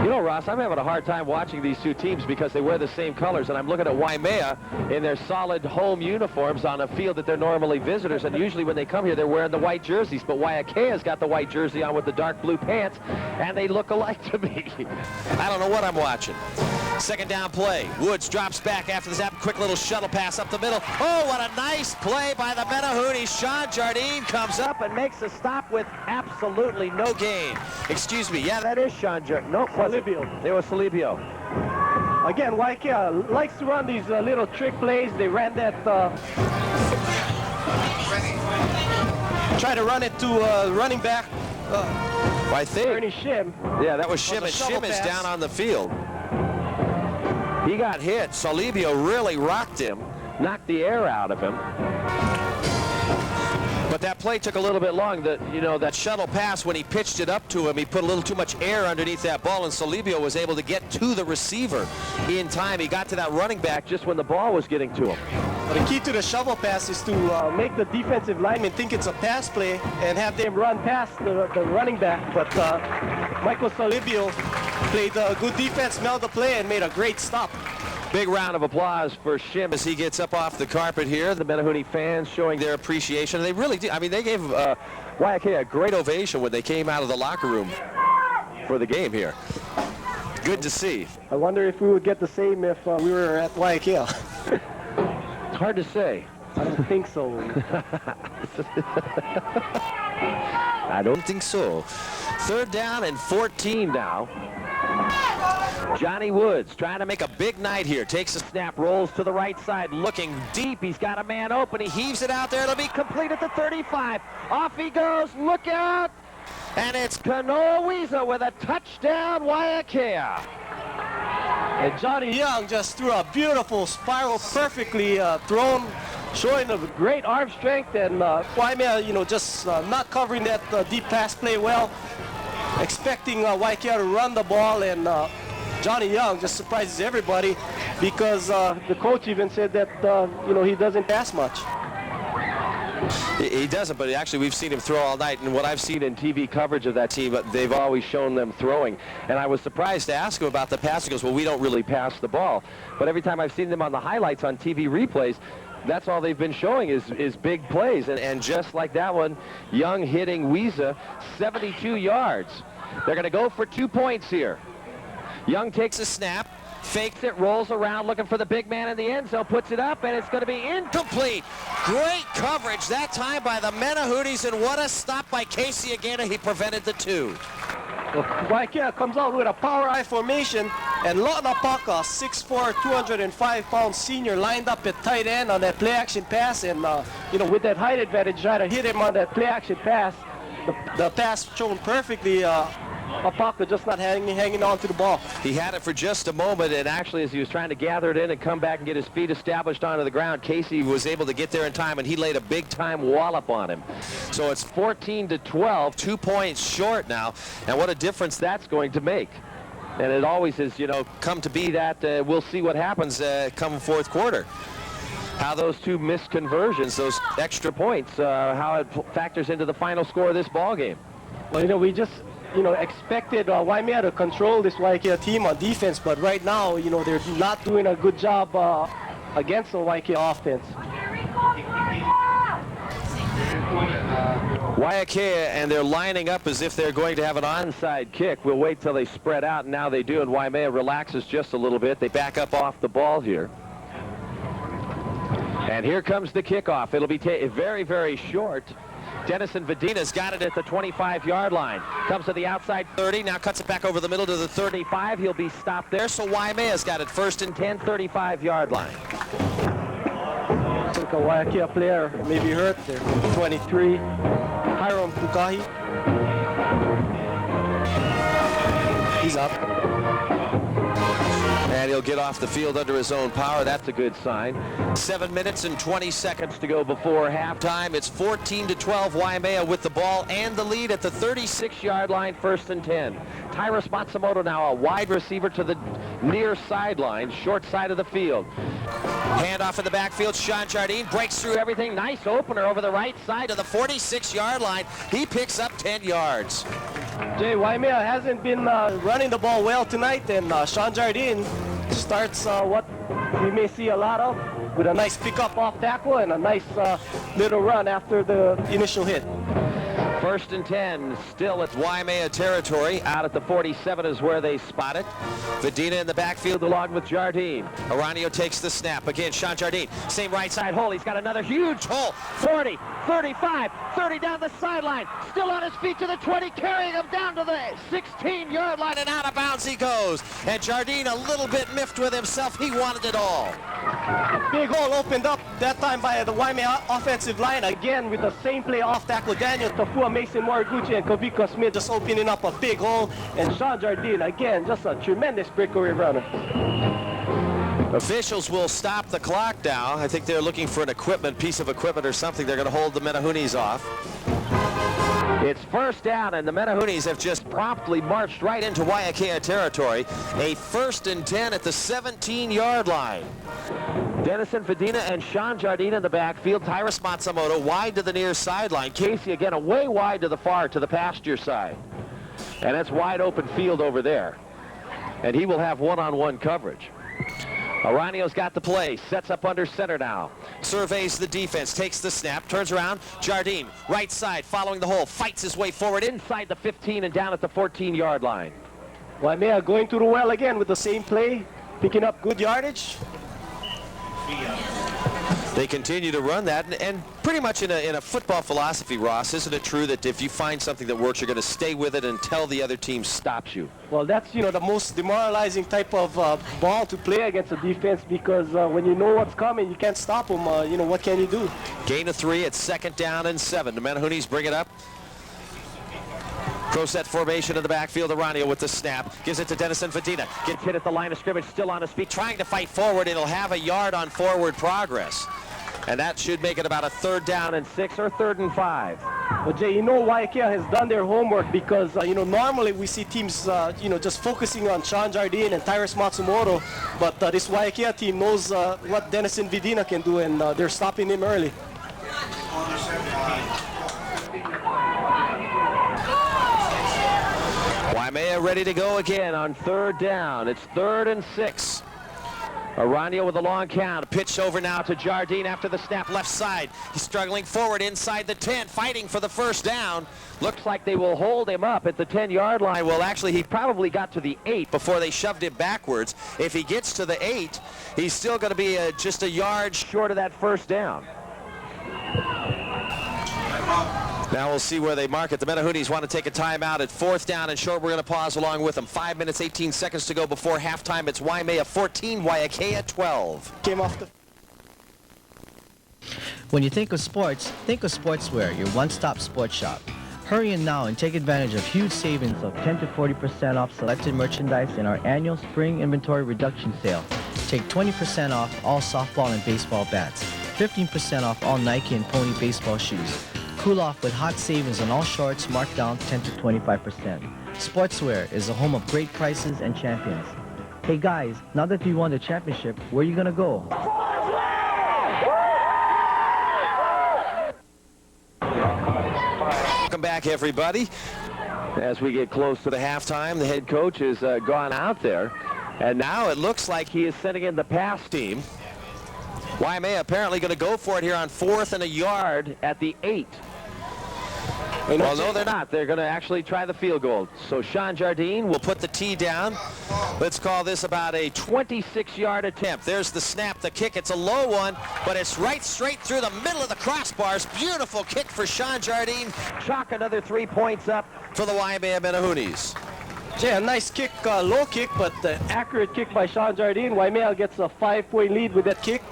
Ross, I'm having a hard time watching these two teams because they wear the same colors, and I'm looking at Waimea in their solid home uniforms on a field that they're normally visitors, and usually when they come here, they're wearing the white jerseys, but Waiakea's got the white jersey on with the dark blue pants, and they look alike to me. I don't know what I'm watching. 2nd down play. Woods drops back after the zap. Quick little shuttle pass up the middle. Oh, what a nice play by the Menehooties. Sean Jardine comes up and makes a stop with absolutely no gain. Excuse me. Yeah, that is Sean Jardine. No, Salibio. It was Salibio. Again, Waiakea likes to run these little trick plays. They ran that... Try to run it to running back. I think. Ernie Shim. Yeah, that was Shim, and Shim is down on the field. He got hit. Salibio really rocked him, knocked the air out of him. But that play took a little bit long. That shuttle pass, when he pitched it up to him, he put a little too much air underneath that ball, and Salibio was able to get to the receiver in time. He got to that running back just when the ball was getting to him. The key to the shovel pass is to make the defensive lineman think it's a pass play and have them run past the running back. But Michael Salibio played good defense, smelled the play, and made a great stop. Big round of applause for Shim as he gets up off the carpet here. The Menehoonie fans showing their appreciation. They really did. I mean, they gave Waiakea a great ovation when they came out of the locker room for the game here. Good to see. I wonder if we would get the same if we were at Waiakea. It's hard to say. I don't think so. I don't think so. 3rd down and 14 now. Johnny Woods trying to make a big night here. Takes a snap, rolls to the right side, looking deep. He's got a man open. He heaves it out there. It'll be complete at the 35. Off he goes. Look out. And it's Kanoa Wiesa with a touchdown, Waiakea. And Johnny Young just threw a beautiful spiral, perfectly thrown, showing a great arm strength, and Waimea, just not covering that deep pass play well, expecting Waiakea to run the ball, and Johnny Young just surprises everybody because the coach even said that, he doesn't pass much. He doesn't, but actually we've seen him throw all night, and what I've seen in TV coverage of that team, they've always shown them throwing. And I was surprised to ask him about the pass. He goes, well, we don't really pass the ball. But every time I've seen them on the highlights on TV replays, that's all they've been showing is big plays. And just like that one, Young hitting Wiesa 72 yards. They're going to go for 2 points here. Young takes a snap, fakes it, rolls around looking for the big man in the end zone, puts it up, and it's going to be incomplete. Great coverage that time by the Menehooties, and what a stop by Casey Agena. He prevented the 2. Waiakea comes out with a power I formation, and Lotna Paka, 6'4", 205-pound senior, lined up at tight end on that play-action pass, and with that height advantage, try to hit him on that play-action pass. The pass shown perfectly Apaka just not hanging on to the ball. He had it for just a moment, and actually as he was trying to gather it in and come back and get his feet established onto the ground, Casey was able to get there in time, and he laid a big-time wallop on him. So it's 14-12, 2 points short now, and what a difference that's going to make. And it always has, you know, come to be that we'll see what happens come fourth quarter. How those two missed conversions, those extra points, how it factors into the final score of this ball game. Well, you know, we just, you know, expected Waimea to control this Waiakea team on defense, but right now, you know, they're not doing a good job against the Waiakea offense. Waiakea, and they're lining up as if they're going to have an onside kick. We'll wait till they spread out, and now they do, and Waimea relaxes just a little bit. They back up off the ball here. And here comes the kickoff. It'll be very, very short. Denison Vadina's got it at the 25-yard line. Comes to the outside 30, now cuts it back over the middle to the 35. He'll be stopped there, so Waimea's got it first and 10, 35-yard line. I think a Waiakea player may be hurt there. 23, Hiram Pukahi. He's up. And he'll get off the field under his own power. That's a good sign. 7 minutes and 20 seconds to go before halftime. It's 14-12, Waimea with the ball and the lead at the 36-yard line, first and 10. Tyrus Matsumoto now a wide receiver to the near sideline, short side of the field. Handoff in the backfield. Sean Jardine breaks through everything. Nice opener over the right side to the 46-yard line. He picks up 10 yards. Jay, Waimea hasn't been running the ball well tonight, and Sean Jardine starts what we may see a lot of, with a nice pickup off tackle and a nice little run after the initial hit. First and 10, still it's Waimea territory. Out at the 47 is where they spot it. Vadina in the backfield along with Jardine. Aranio takes the snap. Again, Sean Jardine. Same right side hole. He's got another huge hole. 40, 35, 30 down the sideline. Still on his feet to the 20, carrying him down to the 16-yard line, and out of bounds he goes. And Jardine a little bit miffed with himself. He wanted it all. Big hole opened up that time by the Waimea offensive line, again with the same play off tackle. Daniel Tafua, Mason Moriguchi, and Kobika Smith just opening up a big hole. And Sean Jardine, again, just a tremendous breakaway runner. Officials will stop the clock now. I think they're looking for an piece of equipment or something. They're going to hold the Menahunis off. It's first down, and the Menahunis have just promptly marched right into Waiakea territory. A first and 10 at the 17-yard line. Denison Vadina and Sean Jardine in the backfield. Tyrus Matsumoto wide to the near sideline. Casey again away wide to the far, to the pasture side. And that's wide open field over there. And he will have one-on-one coverage. Aranio's got the play, sets up under center now. Surveys the defense, takes the snap, turns around. Jardine, right side, following the hole, fights his way forward inside the 15 and down at the 14-yard line. Waimea going to the well again with the same play, picking up good yardage. They continue to run that, and pretty much in a football philosophy, Ross, isn't it true that if you find something that works, you're going to stay with it until the other team stops you? Well, that's, you know, the most demoralizing type of ball to play against a defense, because when you know what's coming, you can't stop them. You know, what can you do? Gain of 3 at second down and 7. The Menahunis bring it up. Pro set formation in the backfield. Aranio with the snap. Gives it to Denison Vadina. Gets hit at the line of scrimmage, still on his feet, trying to fight forward. It'll have a yard on forward progress. And that should make it about a 3rd down and 6 or 3rd and 5. Well, Jay, you know, Waiakea has done their homework, because, you know, normally we see teams, you know, just focusing on Sean Jardine and Tyrus Matsumoto. But this Waiakea team knows what Denison Vadina can do, and they're stopping him early. Waimea ready to go again on 3rd down. It's 3rd and 6. Aranio with a long count. Pitch over now to Jardine after the snap, left side. He's struggling forward inside the 10, fighting for the first down. Looks like they will hold him up at the 10-yard line. Well, actually, he probably got to the 8 before they shoved him backwards. If he gets to the 8, he's still going to be just a yard short of that first down. Now we'll see where they mark it. The Menahunis want to take a timeout at 4th down and short. We're going to pause along with them. 5 minutes, 18 seconds to go before halftime. It's Waimea 14, Waiakea 12. Came off the... When you think of sports, think of Sportswear, your one-stop sports shop. Hurry in now and take advantage of huge savings of 10 to 40% off selected merchandise in our annual spring inventory reduction sale. Take 20% off all softball and baseball bats, 15% off all Nike and Pony baseball shoes. Cool off with hot savings on all shorts marked down 10 to 25%. Sportswear is a home of great prices and champions. Hey guys, now that you won the championship, where are you gonna go? Welcome back, everybody. As we get close to the halftime, the head coach has gone out there, and now it looks like he is sending in the pass team. Waimea apparently going to go for it here on 4th and a yard at the 8. Well, no, they're not. They're going to actually try the field goal. So Sean Jardine will put the tee down. Let's call this about a 26-yard attempt. There's the snap, the kick. It's a low one, but it's right straight through the middle of the crossbars. Beautiful kick for Sean Jardine. Chalk another 3 points up for the Waimea Menahunis. Yeah, a nice kick, low kick, but accurate kick by Sean Jardine. Waimea gets a 5-point lead with that kick.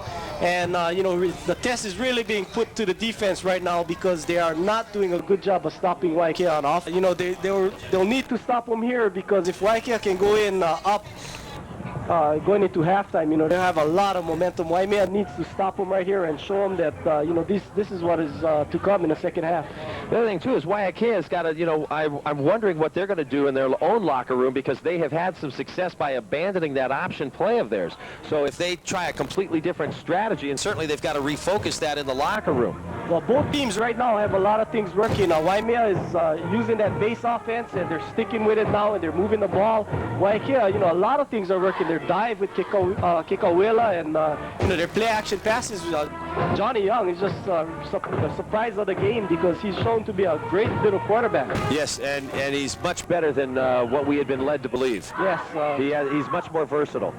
And, you know, the test is really being put to the defense right now because they are not doing a good job of stopping Waiakea on off. You know, they'll need to stop them here because if Waiakea can go in up going into halftime, you know, they have a lot of momentum. Waimea needs to stop them right here and show them that, you know, this is what is to come in the second half. The other thing, too, is Waiakea's got to, you know, I'm wondering what they're going to do in their own locker room because they have had some success by abandoning that option play of theirs. So if they try a completely different strategy, and certainly they've got to refocus that in the locker room. Well, both teams right now have a lot of things working. Waimea is using that base offense, and they're sticking with it now, and they're moving the ball. Waiakea, you know, a lot of things are working. Their dive with Kikawila and, you know, their play-action passes. Johnny Young is just the surprise of the game because he's shown to be a great little quarterback. Yes, and he's much better than what we had been led to believe. Yes. He's much more versatile.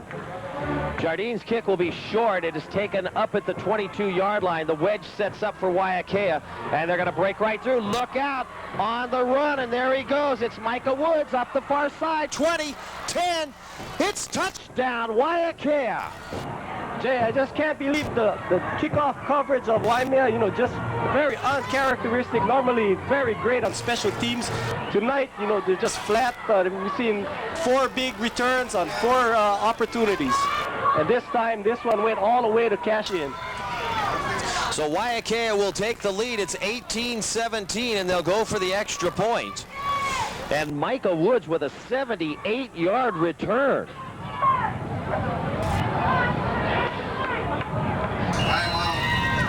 Jardine's kick will be short. It is taken up at the 22-yard line. The wedge sets up for Waiakea, and they're going to break right through. Look out on the run, and there he goes. It's Micah Woods up the far side. 20, 10, it's touchdown, Waiakea. Jay, I just can't believe the kickoff coverage of Waimea, you know, just very uncharacteristic, normally very great on special teams. Tonight, you know, they're just flat. We've seen 4 big returns on 4 opportunities. And this time, this one went all the way to cash in. So Waiakea will take the lead. It's 18-17, and they'll go for the extra point. And Micah Woods with a 78-yard return.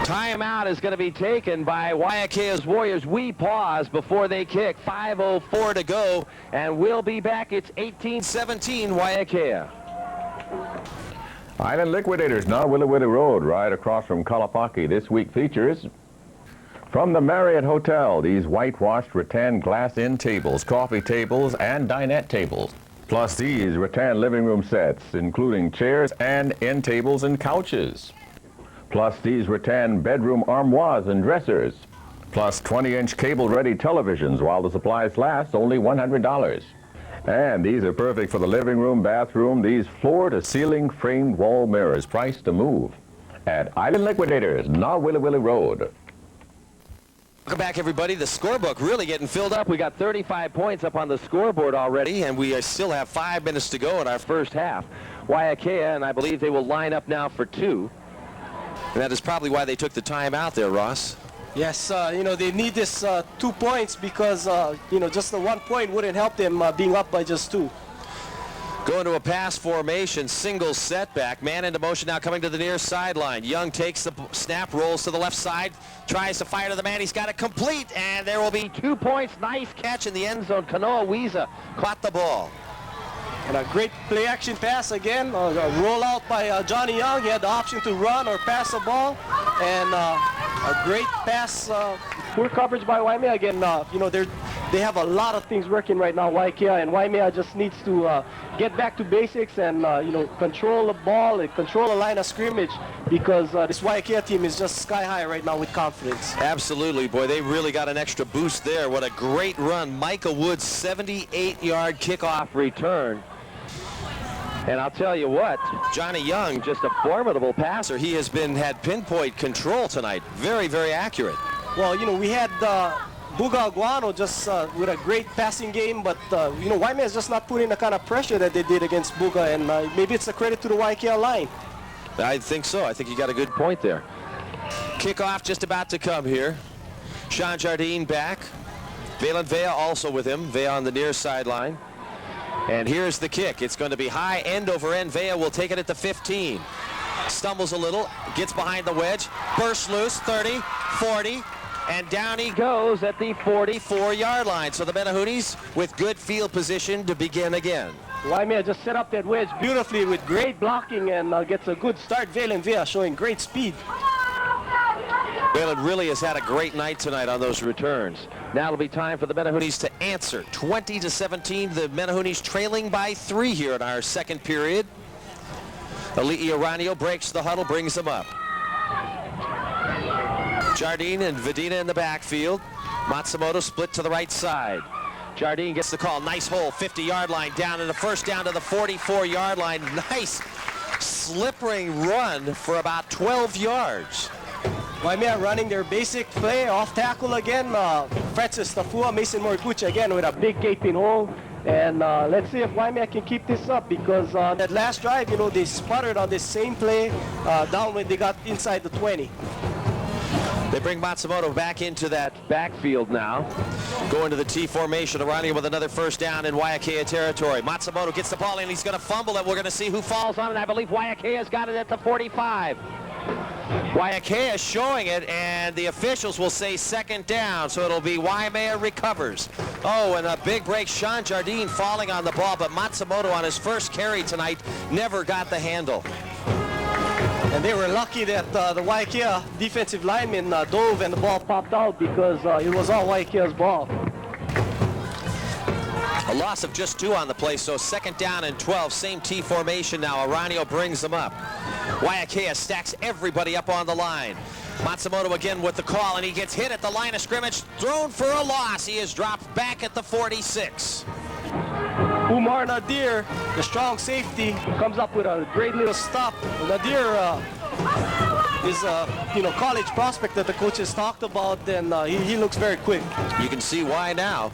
Timeout is going to be taken by Waiakea's Warriors. We pause before they kick. 5:04 to go, and we'll be back. It's 18-17 Waiakea. Island Liquidators, now Waiakea Road, right across from Kalapaki. This week features from the Marriott Hotel, these whitewashed rattan glass end tables, coffee tables, and dinette tables. Plus these rattan living room sets, including chairs and end tables and couches. Plus these rattan bedroom armoires and dressers. Plus 20-inch cable-ready televisions while the supplies last, only $100. And these are perfect for the living room, bathroom, these floor-to-ceiling framed wall mirrors, priced to move. At Island Liquidators, now Waiakea Road. Welcome back, everybody. The scorebook really getting filled up. We got 35 points up on the scoreboard already, and we still have 5 minutes to go in our first half. Waiakea, and I believe they will line up now for 2. And that is probably why they took the time out there, Ross. Yes, you know, they need this 2 points because, you know, just the 1 point wouldn't help them being up by just 2. Going to a pass formation, single setback. Man into motion now coming to the near sideline. Young takes the snap, rolls to the left side, tries to fire to the man. He's got it complete, and there will be 2 points. Nice catch in the end zone. Kanoa Wiesa caught the ball. And a great play-action pass again. A rollout by Johnny Young. He had the option to run or pass the ball. And a great pass. Poor coverage by Waimea again. You know, they have a lot of things working right now, Waiakea, and Waimea just needs to get back to basics and, you know, control the ball and control the line of scrimmage because this Waiakea team is just sky high right now with confidence. Absolutely, boy. They really got an extra boost there. What a great run. Micah Woods, 78-yard kickoff return. And I'll tell you what, Johnny Young, just a formidable passer. He has had pinpoint control tonight. Very, very accurate. Well, you know, we had Buga Aguano just with a great passing game, but you know, Waimea is just not putting the kind of pressure that they did against Buga, and maybe it's a credit to the Waiakea line. I think so. I think you got a good point there. Kickoff just about to come here. Sean Jardine back. Valen Vea also with him. Vea on the near sideline. And here's the kick. It's going to be high, end over end. Vea will take it at the 15. Stumbles a little, gets behind the wedge, bursts loose, 30, 40, and down he goes at the 44-yard line. So the Menahunis with good field position to begin again. Waimea just set up that wedge beautifully with great blocking and gets a good start. Valen Vea showing great speed. Valen really has had a great night tonight on those returns. Now it'll be time for the Menahunis to answer. 20-17, the Menahunis trailing by 3 here in our second period. Ali'i Aranio breaks the huddle, brings them up. Jardine and Vidina in the backfield. Matsumoto split to the right side. Jardine gets the call. Nice hole, 50-yard line down, and the first down to the 44-yard line. Nice slippering run for about 12 yards. Waimea running their basic play, off tackle again. Francis Tafua, Mason Moripucha again with a Big gaping hole. And let's see if Waimea can keep this up, because that last drive, you know, they sputtered on this same play down when they got inside the 20. They bring Matsumoto back into that backfield now. Going to the T formation. Aranio with another first down in Waiakea territory. Matsumoto gets the ball in. He's going to fumble it. We're going to see who falls on it. I believe Waiakea's got it at the 45. Waiakea is showing it, and the officials will say second down, so it'll be Waimea recovers. Oh, and a big break. Sean Jardine falling on the ball, but Matsumoto on his first carry tonight never got the handle. And they were lucky that the Waiakea defensive lineman dove and the ball popped out, because it was all Waiakea's ball. A loss of just 2 on the play, so second down and 12. Same T formation now. Aranio brings them up. Waiakea stacks everybody up on the line. Matsumoto again with the call, and he gets hit at the line of scrimmage. Thrown for a loss. He is dropped back at the 46. Umar Nadir, the strong safety, comes up with a great little stop. Nadir is a college prospect that the coaches talked about, and he looks very quick. You can see why now.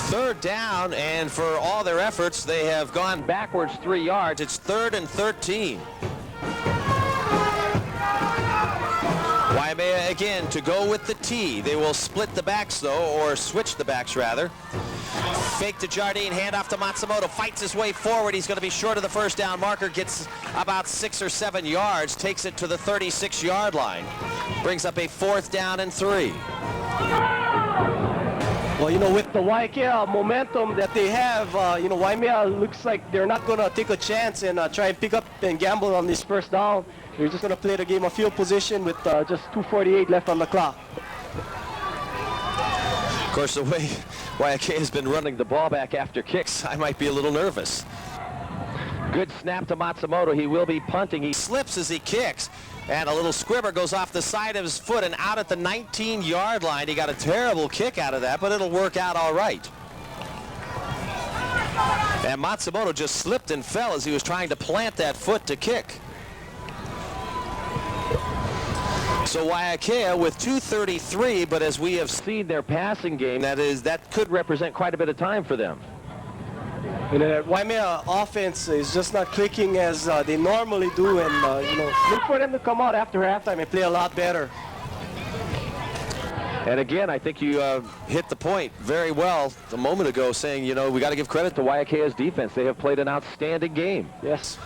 Third down, and for all their efforts, they have gone backwards 3 yards. It's 3rd and 13. Waimea again to go with the T. They will split the backs though, or switch the backs rather. Fake to Jardine, handoff to Matsumoto, fights his way forward. He's going to be short of the first down marker, gets about 6 or 7 yards, takes it to the 36-yard line. Brings up a 4th down and 3. Well, you know, with the Waiakea momentum that they have, Waimea looks like they're not going to take a chance and try and pick up and gamble on this first down. They're just going to play the game of field position with just 2:48 left on the clock. Of course, the way Waiakea has been running the ball back after kicks, I might be a little nervous. Good snap to Matsumoto. He will be punting. He slips as he kicks, and a little squibber goes off the side of his foot and out at the 19-yard line. He got a terrible kick out of that, but it'll work out all right. And Matsumoto just slipped and fell as he was trying to plant that foot to kick. So Waiakea with 2:33, but as we have seen their passing game, that could represent quite a bit of time for them. Waimea offense is just not clicking as they normally do, and look for them to come out after halftime and play a lot better. And again, I think you hit the point very well a moment ago, saying, we got to give credit to Waiakea's defense. They have played an outstanding game. Yes.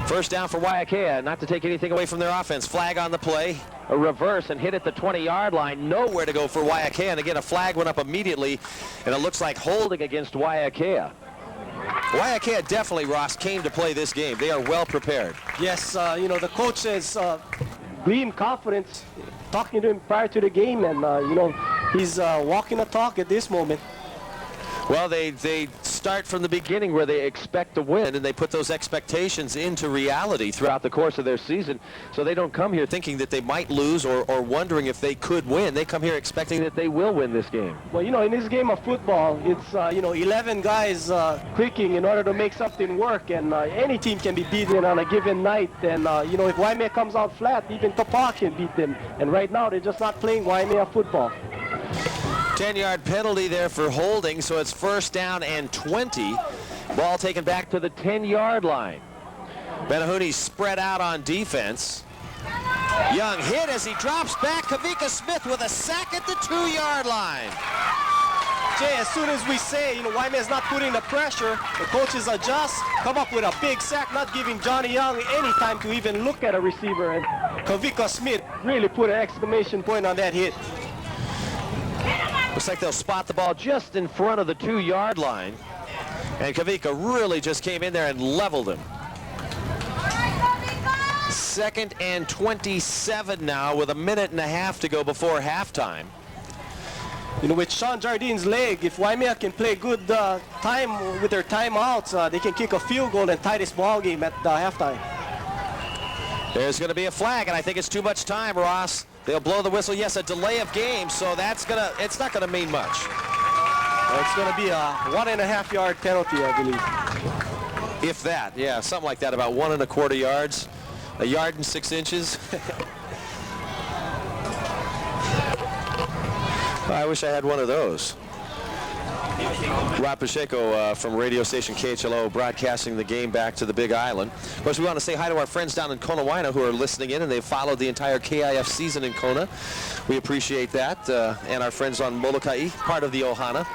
First down for Waiakea, not to take anything away from their offense. Flag on the play, a reverse and hit at the 20-yard line. Nowhere to go for Waiakea, and again, a flag went up immediately, and it looks like holding against Waiakea. Waiakea definitely, Ross, came to play this game. They are well prepared. Yes, the coach has gleamed confidence talking to him prior to the game, and he's walking the talk at this moment. Well, they start from the beginning where they expect to win, and they put those expectations into reality throughout the course of their season, so they don't come here thinking that they might lose or wondering if they could win. They come here expecting that they will win this game. Well, in this game of football, it's 11 guys clicking in order to make something work, and any team can be beaten on a given night. And if Waimea comes out flat, even Tapa can beat them. And right now, they're just not playing Waimea football. 10-yard penalty there for holding, so it's first down and 20. Ball taken back to the 10-yard line. Menahunis spread out on defense. Young hit as he drops back. Kavika Smith with a sack at the 2-yard line. Jay, as soon as we say, Waimea's not putting the pressure, the coaches adjust, come up with a big sack, not giving Johnny Young any time to even look at a receiver. And Kavika Smith really put an exclamation point on that hit. Looks like they'll spot the ball just in front of the 2-yard line. And Kavika really just came in there and leveled him. 2nd and 27 now with a minute and a half to go before halftime. With Sean Jardine's leg, if Waimea can play good time with their timeouts, they can kick a field goal and tie this ball game at halftime. There's going to be a flag, and I think it's too much time, Ross. They'll blow the whistle. Yes, a delay of game, so it's not going to mean much. It's going to be a 1.5-yard penalty, I believe. If that, yeah, something like that, about 1 1/4 yards, 1 yard and 6 inches. I wish I had one of those. Rob Pacheco from radio station KHLO broadcasting the game back to the Big Island. Of course, we want to say hi to our friends down in Konawaina who are listening in, and they've followed the entire KIF season in Kona. We appreciate that. And our friends on Molokai, part of the Ohana.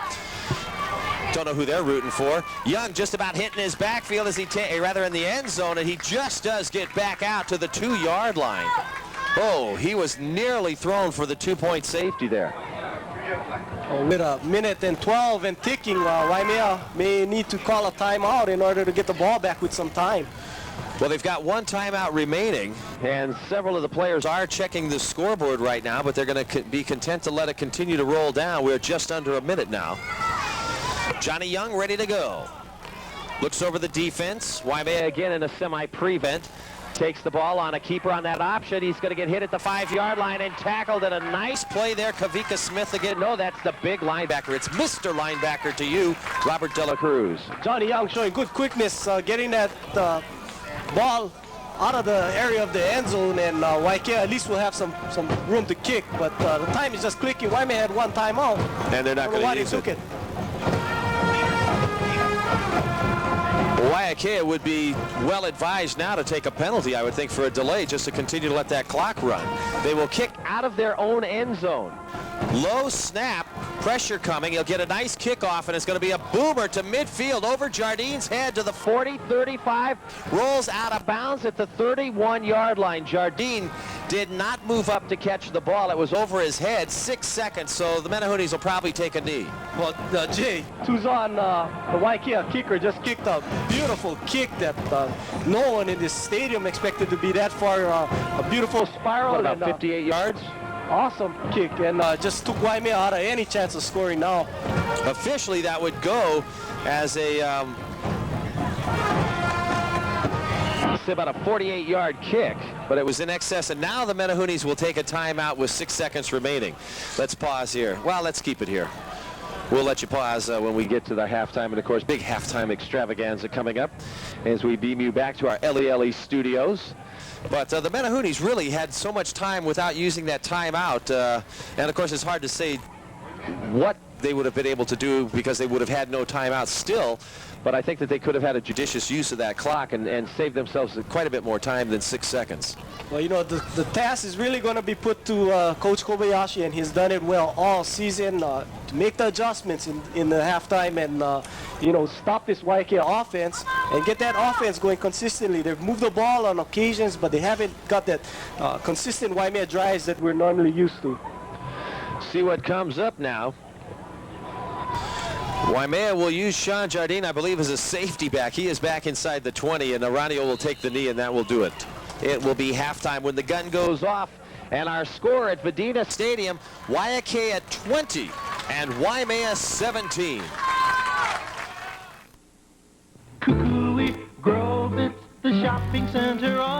Don't know who they're rooting for. Young just about hitting his backfield as rather in the end zone, and he just does get back out to the 2-yard line. Oh, he was nearly thrown for the 2-point safety there. With a minute and 12 and ticking, Waimea may need to call a timeout in order to get the ball back with some time. Well, they've got 1 timeout remaining, and several of the players are checking the scoreboard right now, but they're going to be content to let it continue to roll down. We're just under a minute now. Johnny Young ready to go. Looks over the defense. Waimea again in a semi-prevent. Takes the ball on a keeper on that option. He's going to get hit at the 5-yard line and tackled, and a nice play there. Kavika Smith again. No, that's the big linebacker. It's Mr. Linebacker to you, Robert De La Cruz. Johnny Young showing good quickness, getting that ball out of the area of the end zone, and Waiakea at least will have some room to kick, but the time is just clicking. Waimea had 1 timeout. And they're not going to use it. Waiakea would be well advised now to take a penalty, I would think, for a delay, just to continue to let that clock run. They will kick out of their own end zone. Low snap, pressure coming. He'll get a nice kickoff, and it's going to be a boomer to midfield over Jardine's head to the 40, 35, rolls out of bounds at the 31-yard line. Jardine did not move up to catch the ball. It was over his head, 6 seconds, so the Menahunis will probably take a knee. Well, Jay, Tuzon, the Waiakea kicker, just kicked a beautiful kick that no one in this stadium expected to be that far. A beautiful spiral. What, about 58 yards? Awesome kick, and just took Waimea out of any chance of scoring now. Officially, that would go as about a 48-yard kick, but it was in excess, and now the Menahunis will take a timeout with 6 seconds remaining. Let's pause here. Well, let's keep it here. We'll let you pause when we get to the halftime, and of course, big halftime extravaganza coming up as we beam you back to our LELE studios. But the Menahunis really had so much time without using that timeout, and of course, it's hard to say what they would have been able to do because they would have had no timeout still. But I think that they could have had a judicious use of that clock and saved themselves quite a bit more time than 6 seconds. Well, the task is really going to be put to Coach Kobayashi, and he's done it well all season to make the adjustments in the halftime and, stop this Waiakea offense and get that offense going consistently. They've moved the ball on occasions, but they haven't got that consistent Waimea drives that we're normally used to. See what comes up now. Waimea will use Sean Jardine, I believe, as a safety back. He is back inside the 20, and Aranio will take the knee, and that will do it. It will be halftime when the gun goes off, and our score at Vidina Stadium, Waiakea 20 and Waimea 17. Kukui Grove, it's the shopping center of